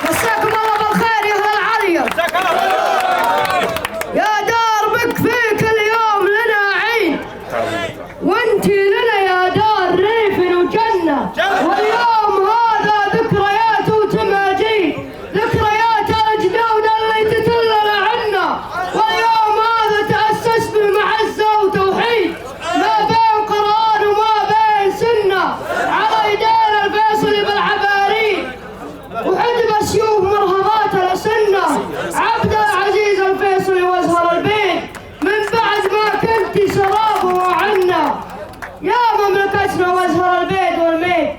مساكم الله بالخير يا اهل العليا، يا دار بك فيك اليوم لنا عيد، وانتي لنا يا دار ريف وجنة، واليوم هذا ذكريات وتماجيد، ذكريات الجدود اللي تتلل عنا، واليوم هذا تأسس بمعزة وتوحيد، ما بين قرآن وما بين سنة، على يدين الفيصل بالعباريد، وعندما سيوف مرهبات الأسنة، عبد العزيز الفيصل وازهر البيت، من بعد ما كنت سراب وعنا، يا مملكتنا وازهر البيت والميت،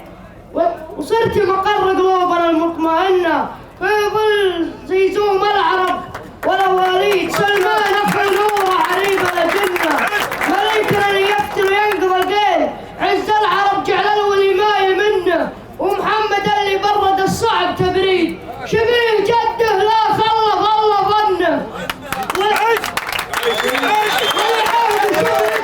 وصرت مقر قلوبنا المطمئنة، في ظل زيزوم العرب والأواليد، سلمان أفعل نور عريب الأجنة، ملكنا اللي يفتل وينقض الدين، عز العرب جعل الولي ماي منه، ومحمد اللي برد الصعب تبريد، شبيه جده لا خلف الله ظنه، والعود شوف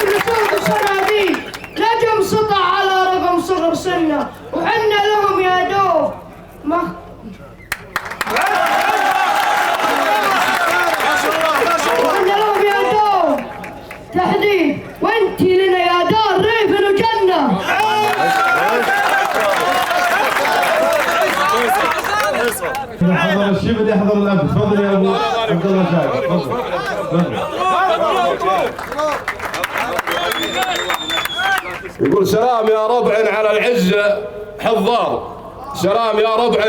ابن سوق الصناديق، نجم سطع على رقم صغر سنه، وحنا لهم يا دوب وحنا لهم يا دوب تحديد، وانتي لنا يا دار ريف وجنه. يحضر الشبل يحضر الأب، تفضل يا أبو عبد الله شاكر، تفضل. يقول سلام يا ربع على العز حضار، سلام يا ربع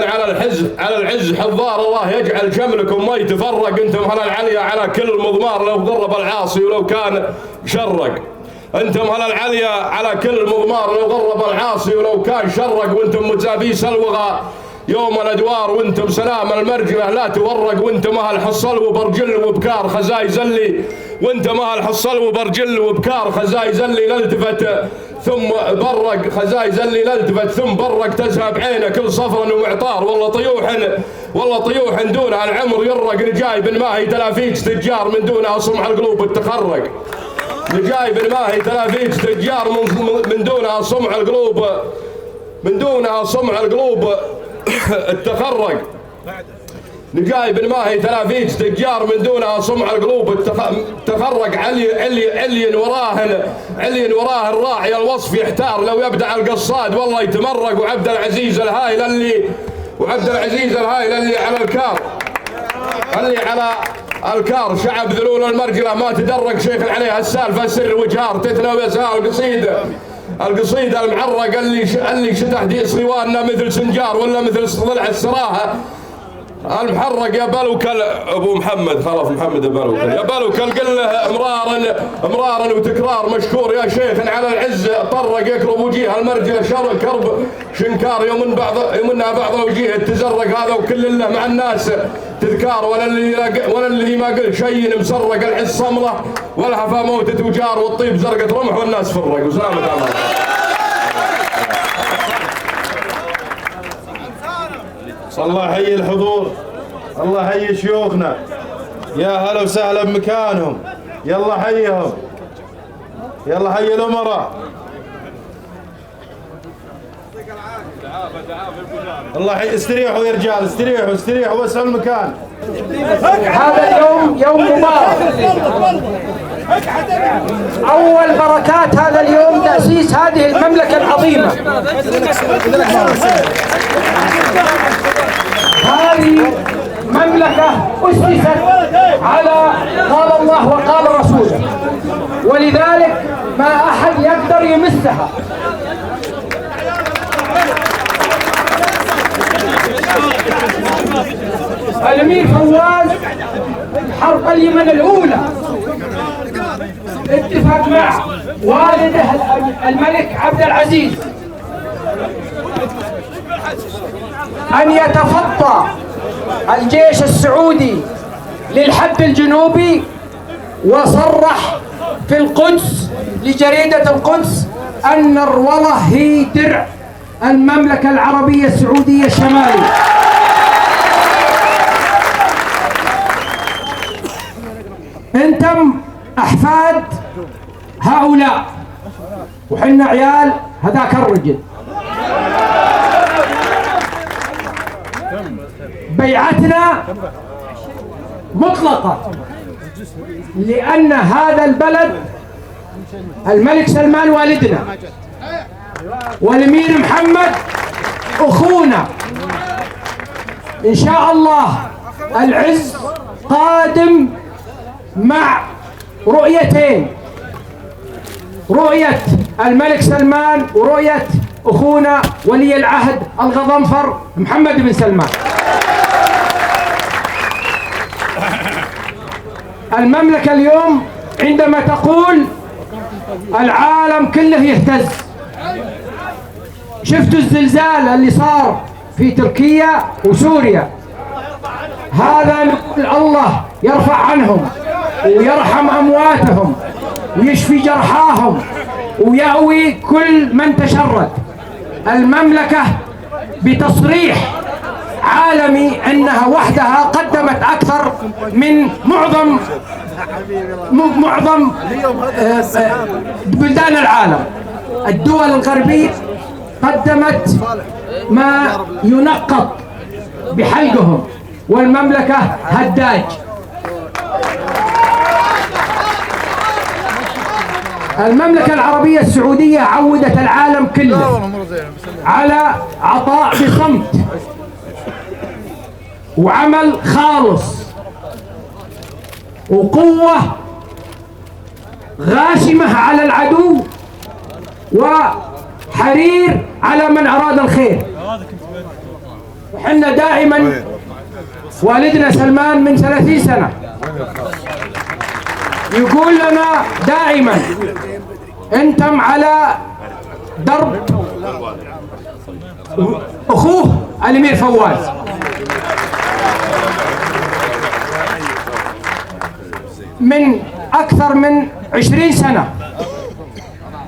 على العز حضار، الله يجعل شملكم ما يتفرق، انتم هلا العليا على كل مضمار، لو ضرب العاصي ولو كان شرق، انتم هلا العليا على كل مضمار، لو ضرب العاصي ولو كان شرق، وانتم متسابيس الوغى يوم الادوار، وانتم سلام المرجله لا تورق، وانتم اهل حصل وبرجل وبكار خزاي زلي، وانتم اهل حصل وبرجل وبكار خزاي زلي، لالتفت ثم برق خزاي زلي، لالتفت ثم برق، تذهب عينه كل صفر ومعطار، والله طيوح دونها العمر يرق، نجايب ماهي تلافيج تجار من دونها صمع القلوب التخرق، نجايب ماهي تلافيج تجار من دونها صمع القلوب، من دونها صمع القلوب التخرق، نجايب ماهي تلافيج تجار من دونها صمع القلوب التخرق، علي وراه الراعي الوصف يحتار، لو يبدع القصاد والله يتمرق، وعبد العزيز الهايل اللي على الكار، اللي على الكار، شعب ذلول المرجله ما تدرك، شيخ عليها السالفه سر وجهار، تثنى ويسار القصيدة المعرق اللي شتح دي صواننا مثل سنجار ولا مثل ضلع السراها المحرق، يا بلوكل ابو محمد خلف محمد بلوكل، يا بلوكل قل له امرارا وتكرار، مشكور يا شيخ على العز طرق، يكرب وجيه المرجله كرب شنكار، يومنا بعض الوجيه التزرق، هذا وكل الله مع الناس تذكار، ولا اللي ما قل شيء مسرق، العز صمله والهفا موتة وجار، والطيب زرقة رمح والناس فرق، وسلامة الله. الله يحيي الحضور، الله يحيي شيوخنا، يا هلا وسهلا بمكانهم، يلا حيهم، يلا حي الأمراء، الله يحيي. استريحوا يا رجال، استريحوا واسعوا المكان. هذا اليوم يوم مبارك، أول بركات هذا اليوم تأسيس هذه المملكة العظيمة. هذه مملكة أسست على قال الله وقال رسوله، ولذلك ما أحد يقدر يمسها. الأمير فواز حرب اليمن الأولى اتفق مع والده الملك عبد العزيز أن يتفضى الجيش السعودي للحد الجنوبي، وصرح في القدس لجريدة القدس أن الروضة هي درع المملكة العربية السعودية الشمالية. انتم أحفاد هؤلاء وحنا عيال هذاك الرجل. بيعتنا مطلقة، لأن هذا البلد الملك سلمان والدنا والأمير محمد أخونا. إن شاء الله العز قادم مع رؤيتين، رؤية الملك سلمان ورؤية أخونا ولي العهد الغضنفر محمد بن سلمان. المملكة اليوم عندما تقول العالم كله يهتز. شفتوا الزلزال اللي صار في تركيا وسوريا؟ هذا نقول الله يرفع عنهم ويرحم أمواتهم ويشفي جرحاهم ويأوي كل من تشرد. المملكة بتصريح عالمي أنها وحدها قدمت أكثر من معظم بلدان العالم. الدول الغربية قدمت ما ينقط بحلقهم، والمملكة هداج. المملكة العربية السعودية عودت العالم كله على عطاء بصمت وعمل خالص وقوة غاشمة على العدو وحرير على من أراد الخير. وحنا دائما والدنا سلمان من 30 سنة يقول لنا دائما انتم على درب اخوه الامير فواز. من اكثر من 20 سنة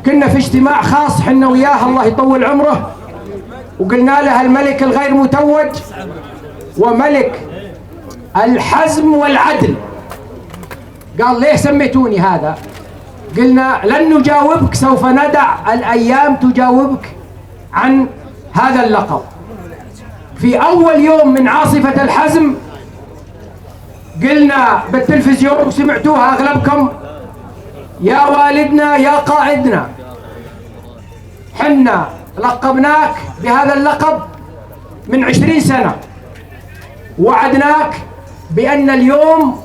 كنا في اجتماع خاص حنا وياه الله يطول عمره، وقلنا له الملك الغير متوج وملك الحزم والعدل. قال ليه سميتوني هذا؟ قلنا لن نجاوبك، سوف ندع الأيام تجاوبك عن هذا اللقب. في أول يوم من عاصفة الحزم قلنا بالتلفزيون وسمعتوها أغلبكم: يا والدنا يا قائدنا، حنا لقبناك بهذا اللقب من 20 سنة، وعدناك بأن اليوم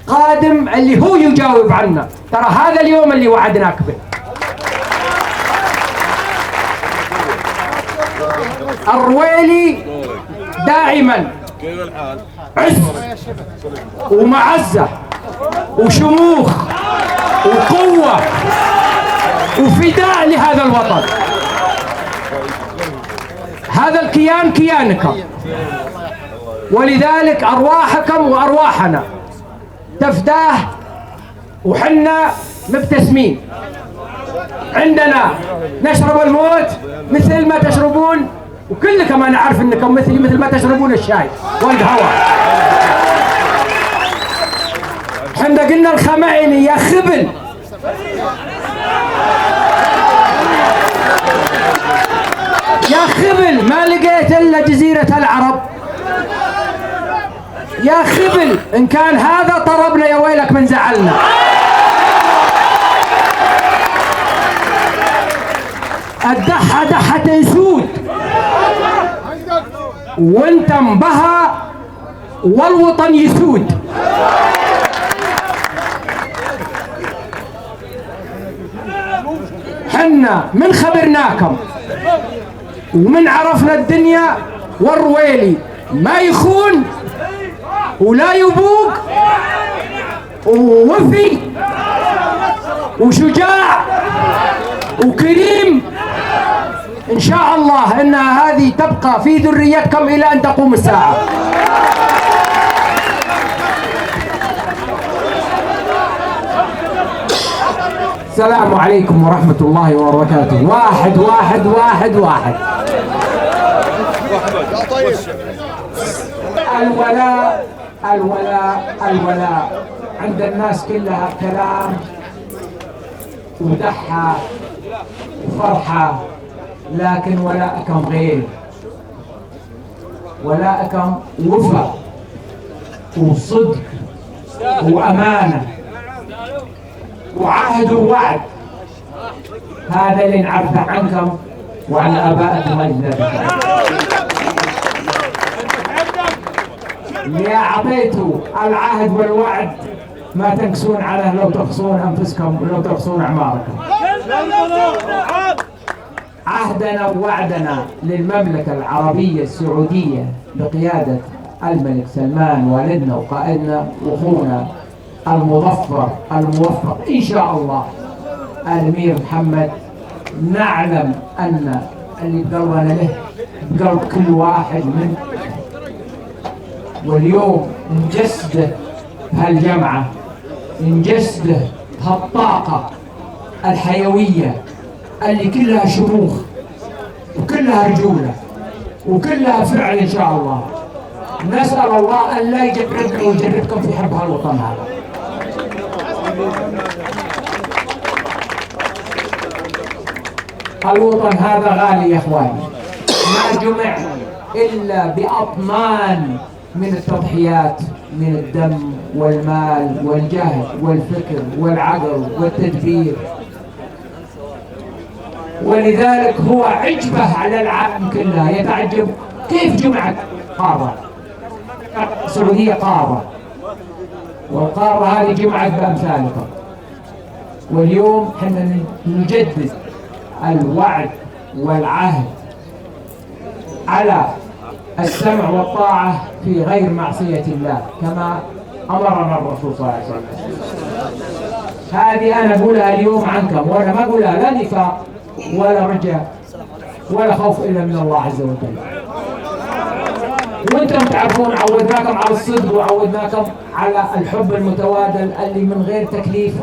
قادم اللي هو يجاوب عنا. ترى هذا اليوم اللي وعدناك به. الرويلي دائما عز ومعزة وشموخ وقوة وفداء لهذا الوطن. هذا الكيان كيانكم، ولذلك أرواحكم وأرواحنا تفداه، وحنا مبتسمين. عندنا نشرب الموت مثل ما تشربون، وكلكم أنا عارف أنكم مثل ما تشربون الشاي والقهوة. حنا قلنا الخمائني يا خبل، يا خبل ما لقيت إلا جزيرة العرب. يا خبل إن كان هذا طربنا يا ويلك من زعلنا. الدحة دحة سود وانتم بها والوطن يسود. حنا من خبرناكم ومن عرفنا الدنيا، والرويلي ما يخون ولا يبوق ووفي وشجاع وكريم إن شاء الله أنها هذه تبقى في ذريتكم إلى أن تقوم الساعة. السلام عليكم ورحمة الله وبركاته. واحد واحد واحد واحد. الولاء الولاء الولاء عند الناس كلها كلام وضحى وفرحة، لكن ولاءكم غير. ولاءكم وفاء وصدق وأمانة وعهد ووعد. هذا اللي نعرفه عنكم وعن آبائكم وأجدادكم. اللي أعطيتوا العهد والوعد ما تنكسون عليه لو تخصون أنفسكم ولو تخصون أعماركم. عهدنا ووعدنا للمملكة العربية السعودية بقيادة الملك سلمان والدنا وقائدنا وأخونا المظفر الموفق إن شاء الله الأمير محمد، نعلم أن اللي بقلبنا له بقلب كل واحد من، واليوم نجسده بهالجمعة، نجسده بهالطاقة الحيوية اللي كلها شموخ وكلها رجولة وكلها فعل إن شاء الله. نسأل الله أن لا يجربنا ويجربكم في حب هالوطن هذا. الوطن هذا غالي يا اخواني، ما جمع الا باطنان من التضحيات، من الدم والمال والجهد والفكر والعقل والتدبير. ولذلك هو عجبه على العالم كله، يتعجب كيف جمعت قارة السعودية قارة، والقارة هذه جمعت بأمثالكم. واليوم احنا نجدد الوعد والعهد على السمع والطاعة في غير معصية الله كما أمرنا الرسول صلى الله عليه وسلم. هذه أنا أقولها اليوم عنكم، وأنا ما أقولها لا نفاق ولا رجاء ولا خوف إلا من الله عز وجل. وانتم تعرفون عودناكم على الصدق وعودناكم على الحب المتبادل اللي من غير تكليف.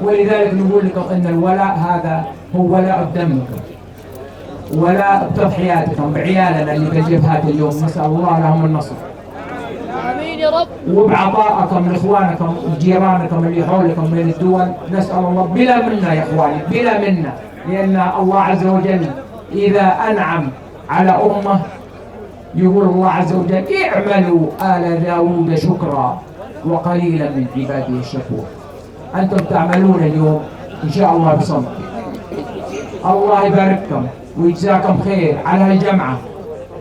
ولذلك نقول لكم ان الولاء هذا هو ولاء بدمكم، ولاء بتضحياتكم، بعيالنا اللي بالجبهات اليوم، نسال الله لهم النصر. امين يا رب. وبعطائكم لاخوانكم وجيرانكم اللي حولكم من الدول، نسال الله بلا منا يا اخواني، بلا منا، لان الله عز وجل اذا انعم على امه يقول الله عز وجل اعملوا آل داود شكرا وقليلا من عبادي الشكور. أنتم تعملون اليوم إن شاء الله بصمت. الله يبارككم ويجزاكم خير على هالجمعة،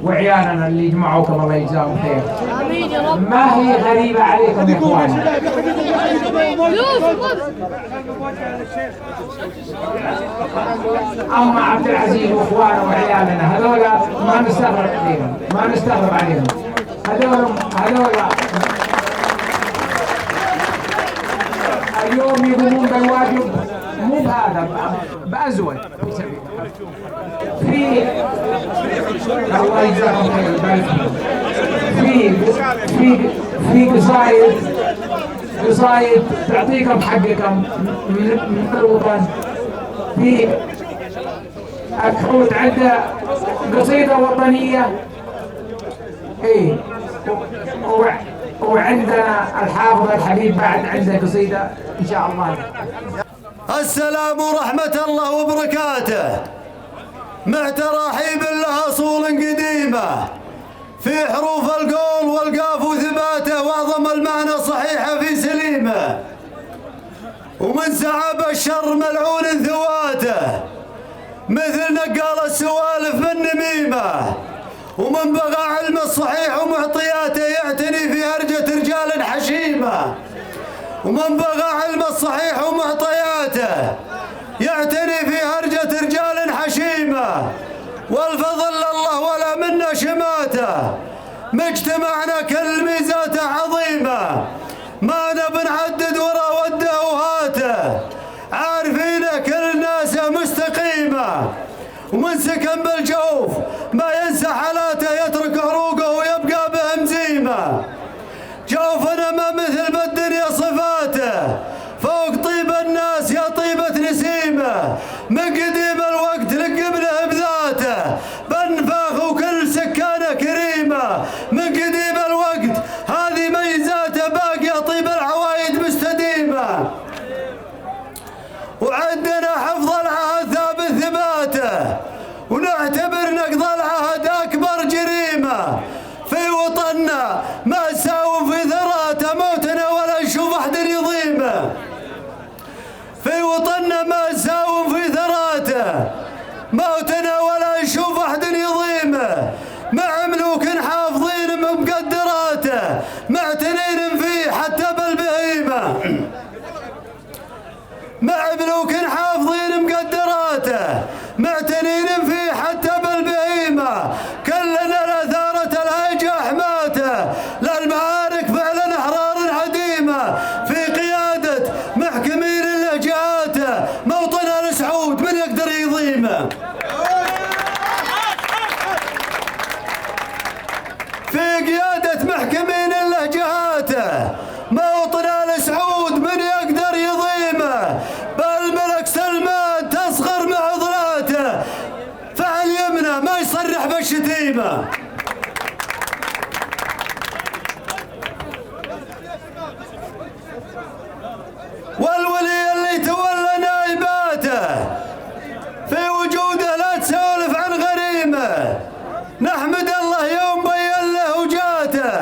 وعيالنا اللي جمعوكم الله يجزاهم خير. آمين يا رب. ما هي غريبة عليكم يا إخواني. أما عبد العزيز وإخوانه وعيالنا هذولا ما نستغرب عليهم، ما نستغرب عليهم. هذولا اليوم يقومون بالواجب مو بهذا، بأزود في الله يجزاهم خير. في قصايد تعطيكم حقكم من الوطن. في الحوت عنده قصيدة وطنية، ايه، وعندنا الحافظ الحبيب بعد عنده قصيدة إن شاء الله. السلام ورحمة الله وبركاته. معترحيب لها أصول قديمة في حروف القول والقاف وثباته، وأعظم المعنى صحيحة في سليمة، ومن سعب الشر ملعون ثواته، مثل نقال السوالف بالنميمة، ومن بغى علم الصحيح ومعطياته يعتني في هرجة رجال حشيمة، ومن بغى علم الصحيح ومعطياته يعتني في هرجة رجال حشيمة، والفضل لله ولا منا شماته، مجتمعنا كل ميزاته عظيمة، ما نبي نعدد ورا وده وهاته، عارفين كل الناس مستقيمة، ومن سكن بالجوف ما ينسى حالاته يترك عروقه ويبقى بهم زيمة. جوفنا ما مثل بالدنيا صفاته فوق طيب الناس يا طيبة نسيمة. من قديم الوقت لقبله بذاته بنفاخ وكل سكانه كريمة. من قديم الوقت هذه ميزاته باقية طيب العوايد مستديمة. وعندنا حفظ العهد ثابت ثباته ونعتبر نقض العهد أكبر جريمة. في وطننا ما ساووا في ثراته موتنا ولا نشوف أحد يضيمه. في وطننا ما ساووا في ثراته موتنا ولا نشوف أحد يضيمه. مع ملوك حافظين بمقدراته معتنين فيه حتى بالبهيمة. مع ملوك حافظين مقدراته معتنين فيه حتى بالبهيمة. كلنا لثارة الهيجة حماته للمعارك فعلا أحرار عديمة. في قيادة محكمين اللهجاته موطن السعود من يقدر يضيمه. في قيادة محكمين اللهجاته موطن السعود من يقدر يضيمه. بالملك سلمان تصغر معضلاته فعل يمنه ما يصرح بالشتيمة. والولي اللي تولى نايباته في وجوده لا تسولف عن غريمه. نحمد الله يوم بين له وجاته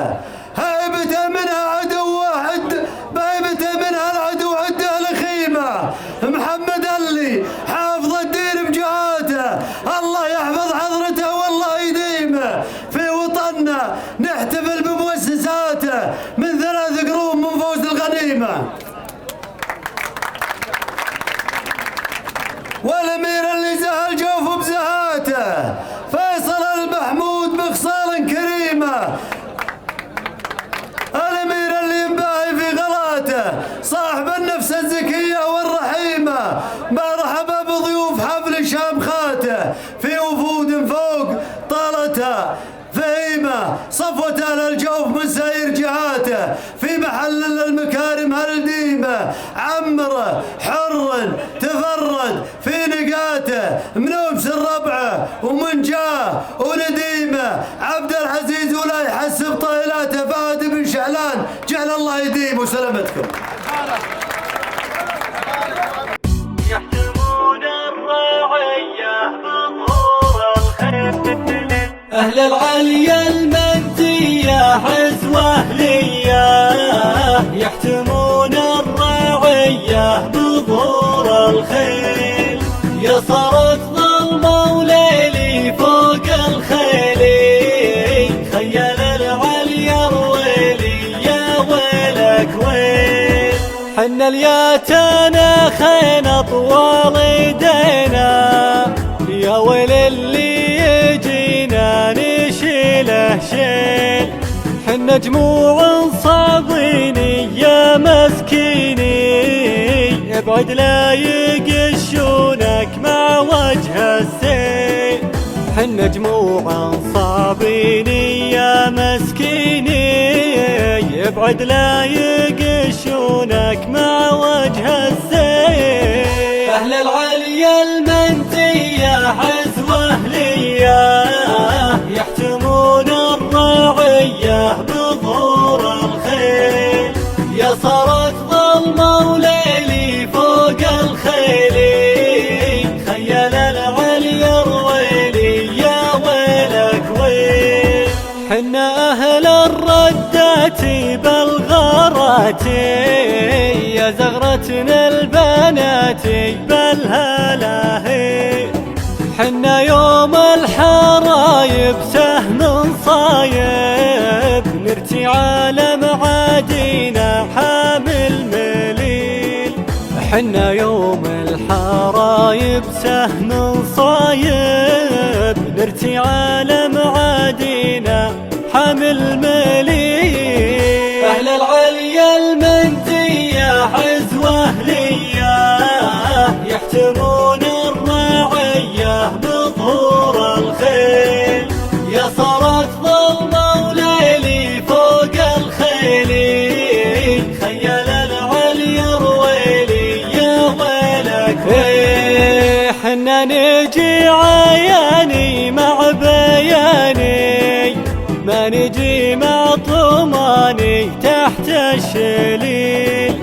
هيبته منها عدو واحد بهيبته منها العدو عده لخيمه. محمد اللي حافظ الدين بجهاته الله يحفظ حضرته والله يديمه. في وطننا نحتفل بمؤسساته من 3 قرون من فوز الغنيمه. والامير اللي زهى الجوف بزهاته فيصل المحمود بخصال كريمه. الامير اللي ينباهي في غلاته صاحب النفس الزكيه والرحيمه. مرحبا بضيوف حفل شامخاته في وفود فوق طالتها فهيمه. صفوته للجوف من ساير جهاته في محل المكارم هالديمه. عمره حر تفرد في نقاته منومس الربعه ومن جاه ونديمه. عبد العزيز ولا يحسب طيلاته فهد بن شعلان جعل الله يديم وسلامتكم. يحتمون الرعيه بظهور الخير. أهل العليا المنزية حزوة أهلية يحتمون الرعية بظهور الخيل. يصرت ظلمة وليلي فوق الخيل خيل العليا الويلي يا ويلك ويل. حنا الياتنا خينا طوال ايدينا يا ويل اللي يجينا نشيله شيل. حنا جموع صابيني يا مسكيني ابعد لا يقشونك مع وجه السيل. حنا جموع صابيني يا مسكيني ابعد لا يقشونك مع وجه السيل. أهل العليا المنزية حزوة أهلية يحتمون الرعية بظهور الخيل. يصرت ظلمة وليلي فوق الخيل خيل العليا الويلي يا ويلك ويل. حنا أهل الردات بالغارات يا زغرتنا البنات بالهلاهي. حنا يوم الحرايب سهم صايب نرتي على معادينا حامل مليل. حنا يوم الحرايب سهم صايب نرتي على معادينا حامل مليل. أهل العليا المنزية حزوة أهلية يحتمون الرعية بظهور يا صارت ظلمة وليلي فوق الخيلي خيل العلي رويلي يا ويلك حنا نجي عياني مع بياني ما نجي مع طماني تحت الشليل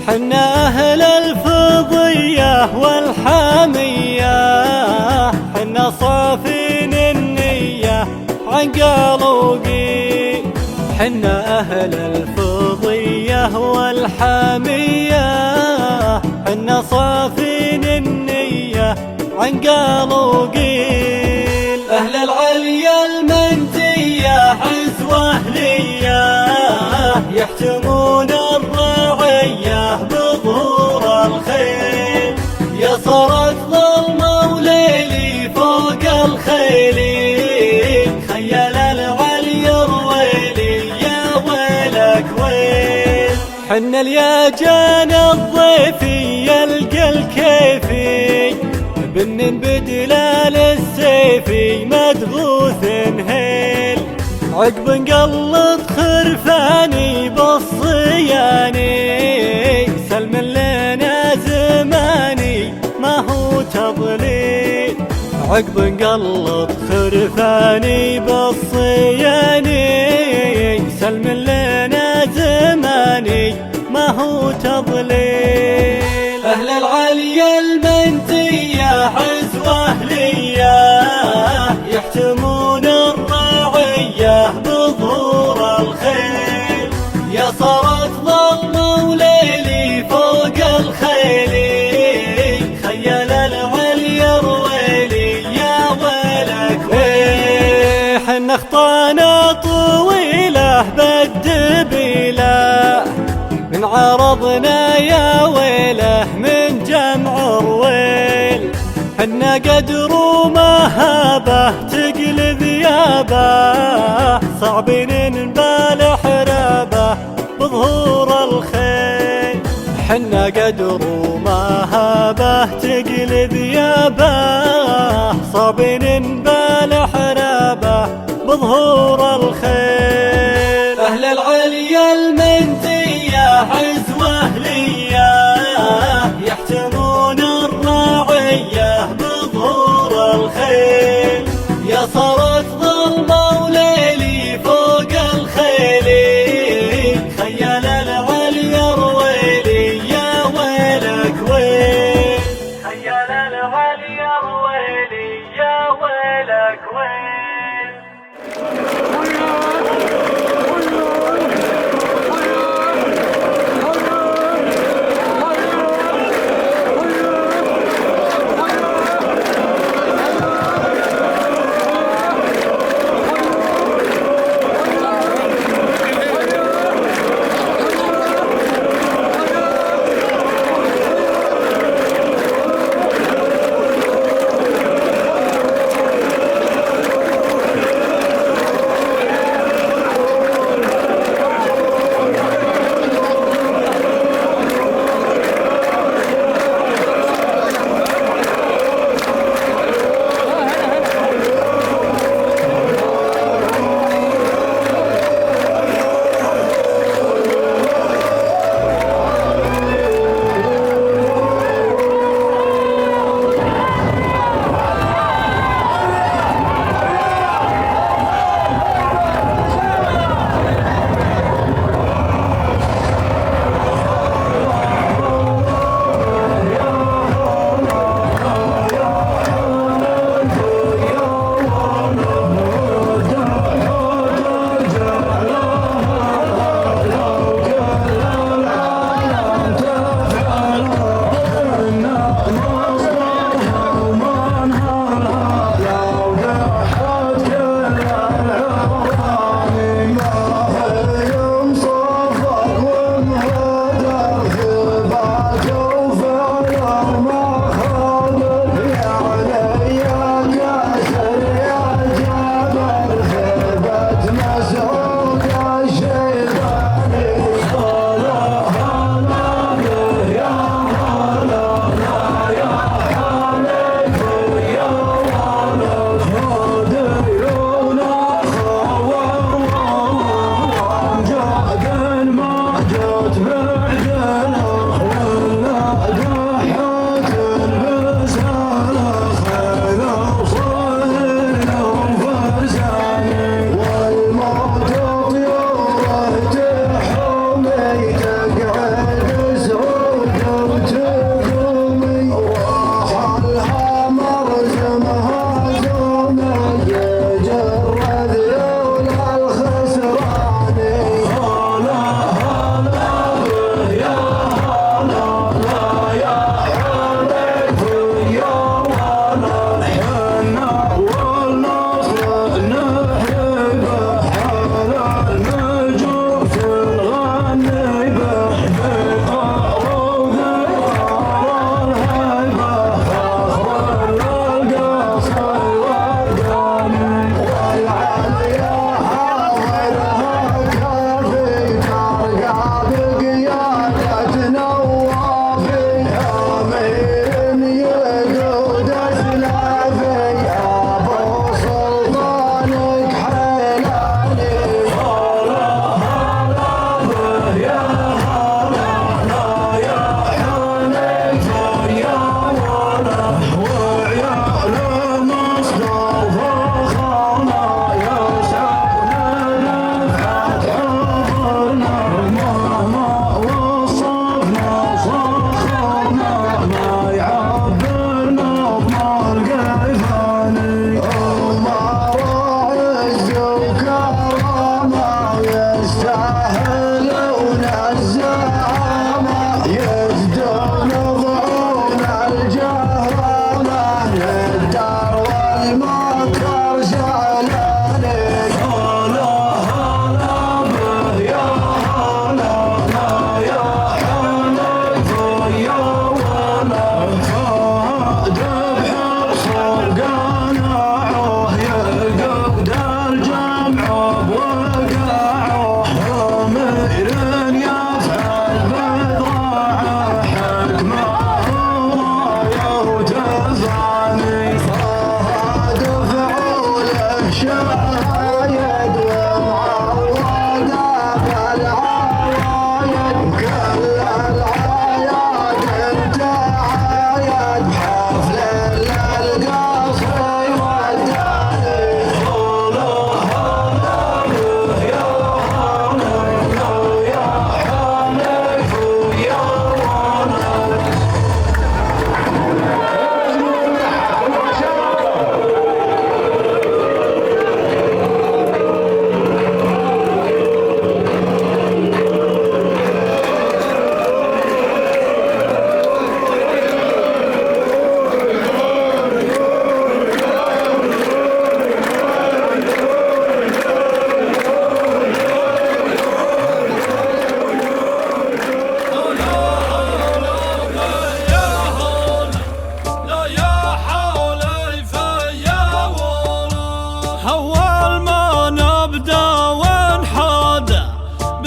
حنا أهل الفضية والحامية حنا صافين النية عن قلوقي حنا أهل الفضية والحامية حنا صافين النية عن قلوقي أهل العليا المنتية عزوة ليا يحتمون الرعية بظهور الخيل يا صارت ظلمة وليلي فوق الخيلي خيل العلي رويلي يا ويلك ويل حنا الياجان الضيفي يلقى الكيفي بن بدلال السيفي مدغوث هيل عقب نقلط خرفاني بالصياني سلم لنا زماني ما هو تضليل عقب نقلط خرفاني بالصياني سلم لنا زماني ما هو تضليل أهل العليا المنتية عزوة ليا يحتمون الرعية بظهور الخيل يا صارت ظلمة وليلي فوق الخيلي خيل العلي رويلي يا ويلك حنا خطانا طويلة بالدبيلة من عرضنا يا ويله من جمع رويل حنا قدر ومهابه تقلب يابه صعبين نبال حرابه بظهور الخيل حنا قدر ومهابه تقلب يابه صعبين نبال حرابه بظهور الخيل أهل العليا المنتية عزوة ليا يحتمون الرعية بظهور الخيل يا صارت ظلمة وليلي فوق الخيلي خيل العلي رويلي يا ويلك ويل خيل العلي رويلي يا ويلك ويل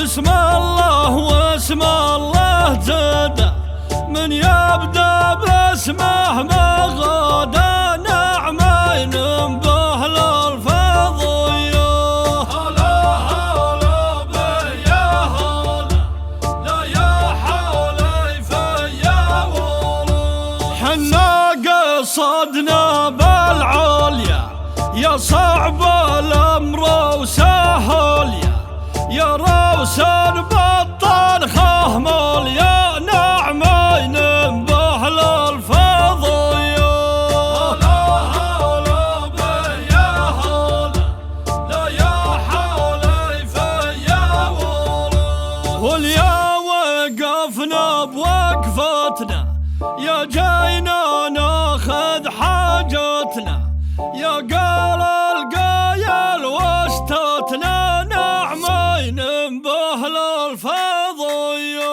بسم الله واسم الله جدا من يبدأ باسمه ما غدا نعمين بأهل الفضية هلا هلا بيا هلا لا يا حولي فيا ولو حنا قصدنا بالعليا يا صعب الأمر وسهل يا روس بطن خهمل يا نعمين بأهل الفضية هلا هلا بيا هلا لا يا حولي فيا ولو واليا وقفنا بوقفتنا يا جاينا ناخذ حاجتنا يا قال القايل واشتتنا نعمين بأهل الفضية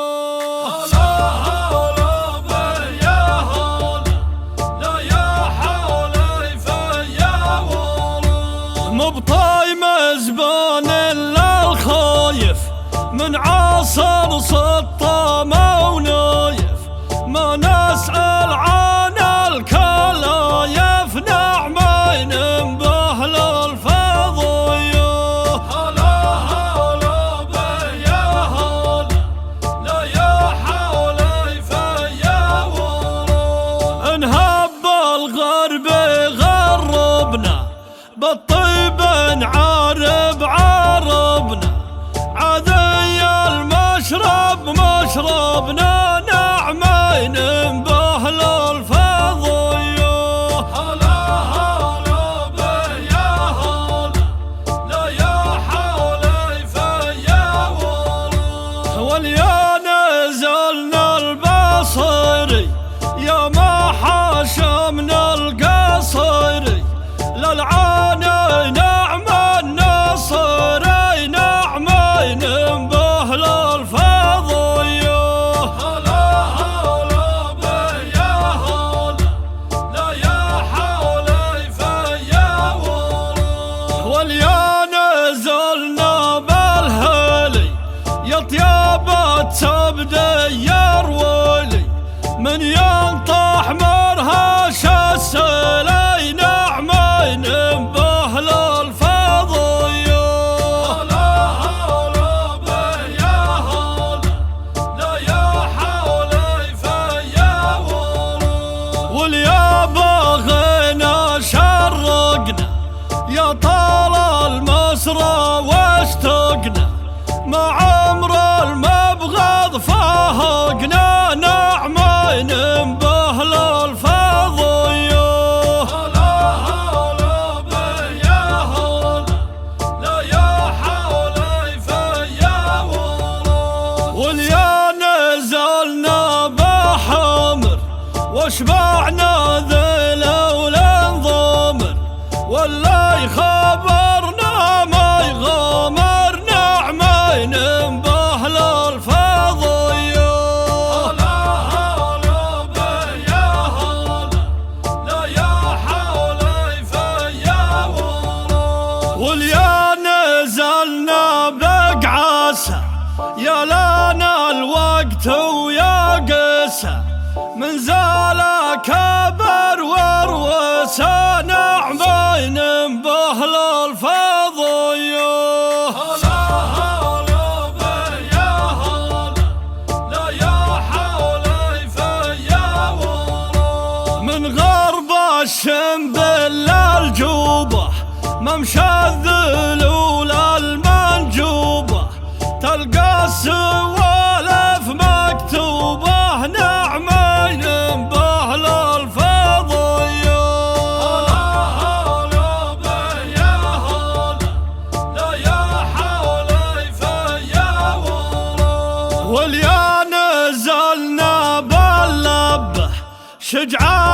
هلا هلا بيا هلا لا يا حولي فيا ولو مبطاي مزبان الا الخايف من عصر سطامة ونايف ما نسأل عن الكلايف نعمين بأهل الفضية هلا هلا بيا هلا لا يا حولي فيا ولو انهب الغرب غربنا بالطيب نعارب عربنا عذي المشرب مشربنا نعمين بأهل الفضية هلا هلا بيا هلا لا يا حولي فيا ولو واليا نزلنا البصري يا ما حاشمنا القصري للعاني نعم النصري نعمين بأهل الفضية هلا هلا بيا هلا لا يا حولي فيا ولو واليا نزلنا بالهلي يا طيابة تبدي يرويلي من ينطح مرهاش السلي نعمين بأهل الفضية هلا هلا بيا هلا لا يا حولي فيا ولو واليا بغينا شرقنا يا طال المسرى واشتقنا مع عمر المبغض فاهقنا نعمين بأهل الفضية هلا هلا بيا هلا لا يا حولي فيا ولو واليا نزلنا بحمر واشبعنا ذيل ولنضمر ولا يخبرنا ما يغامر نعمين بأهل الفضية هلا هلا بيا هلا لا يا حولي فيا ولو واليا نزلنا بقعاسة يا لنا الوقت ويا قسة من زال كبر وروسة نعمين بأهل الفضية هلا هلا بيا هلا لا يا حولي فيا ولو من غرب الشمبل الجوبة ممشى الذلول المنجوبة تلقى السوالف مكتوبة نعمين بأهل الفضية هلا هلا بيا هلا لا يا حولي فيا ولو واليا نزلنا باللبه شجعان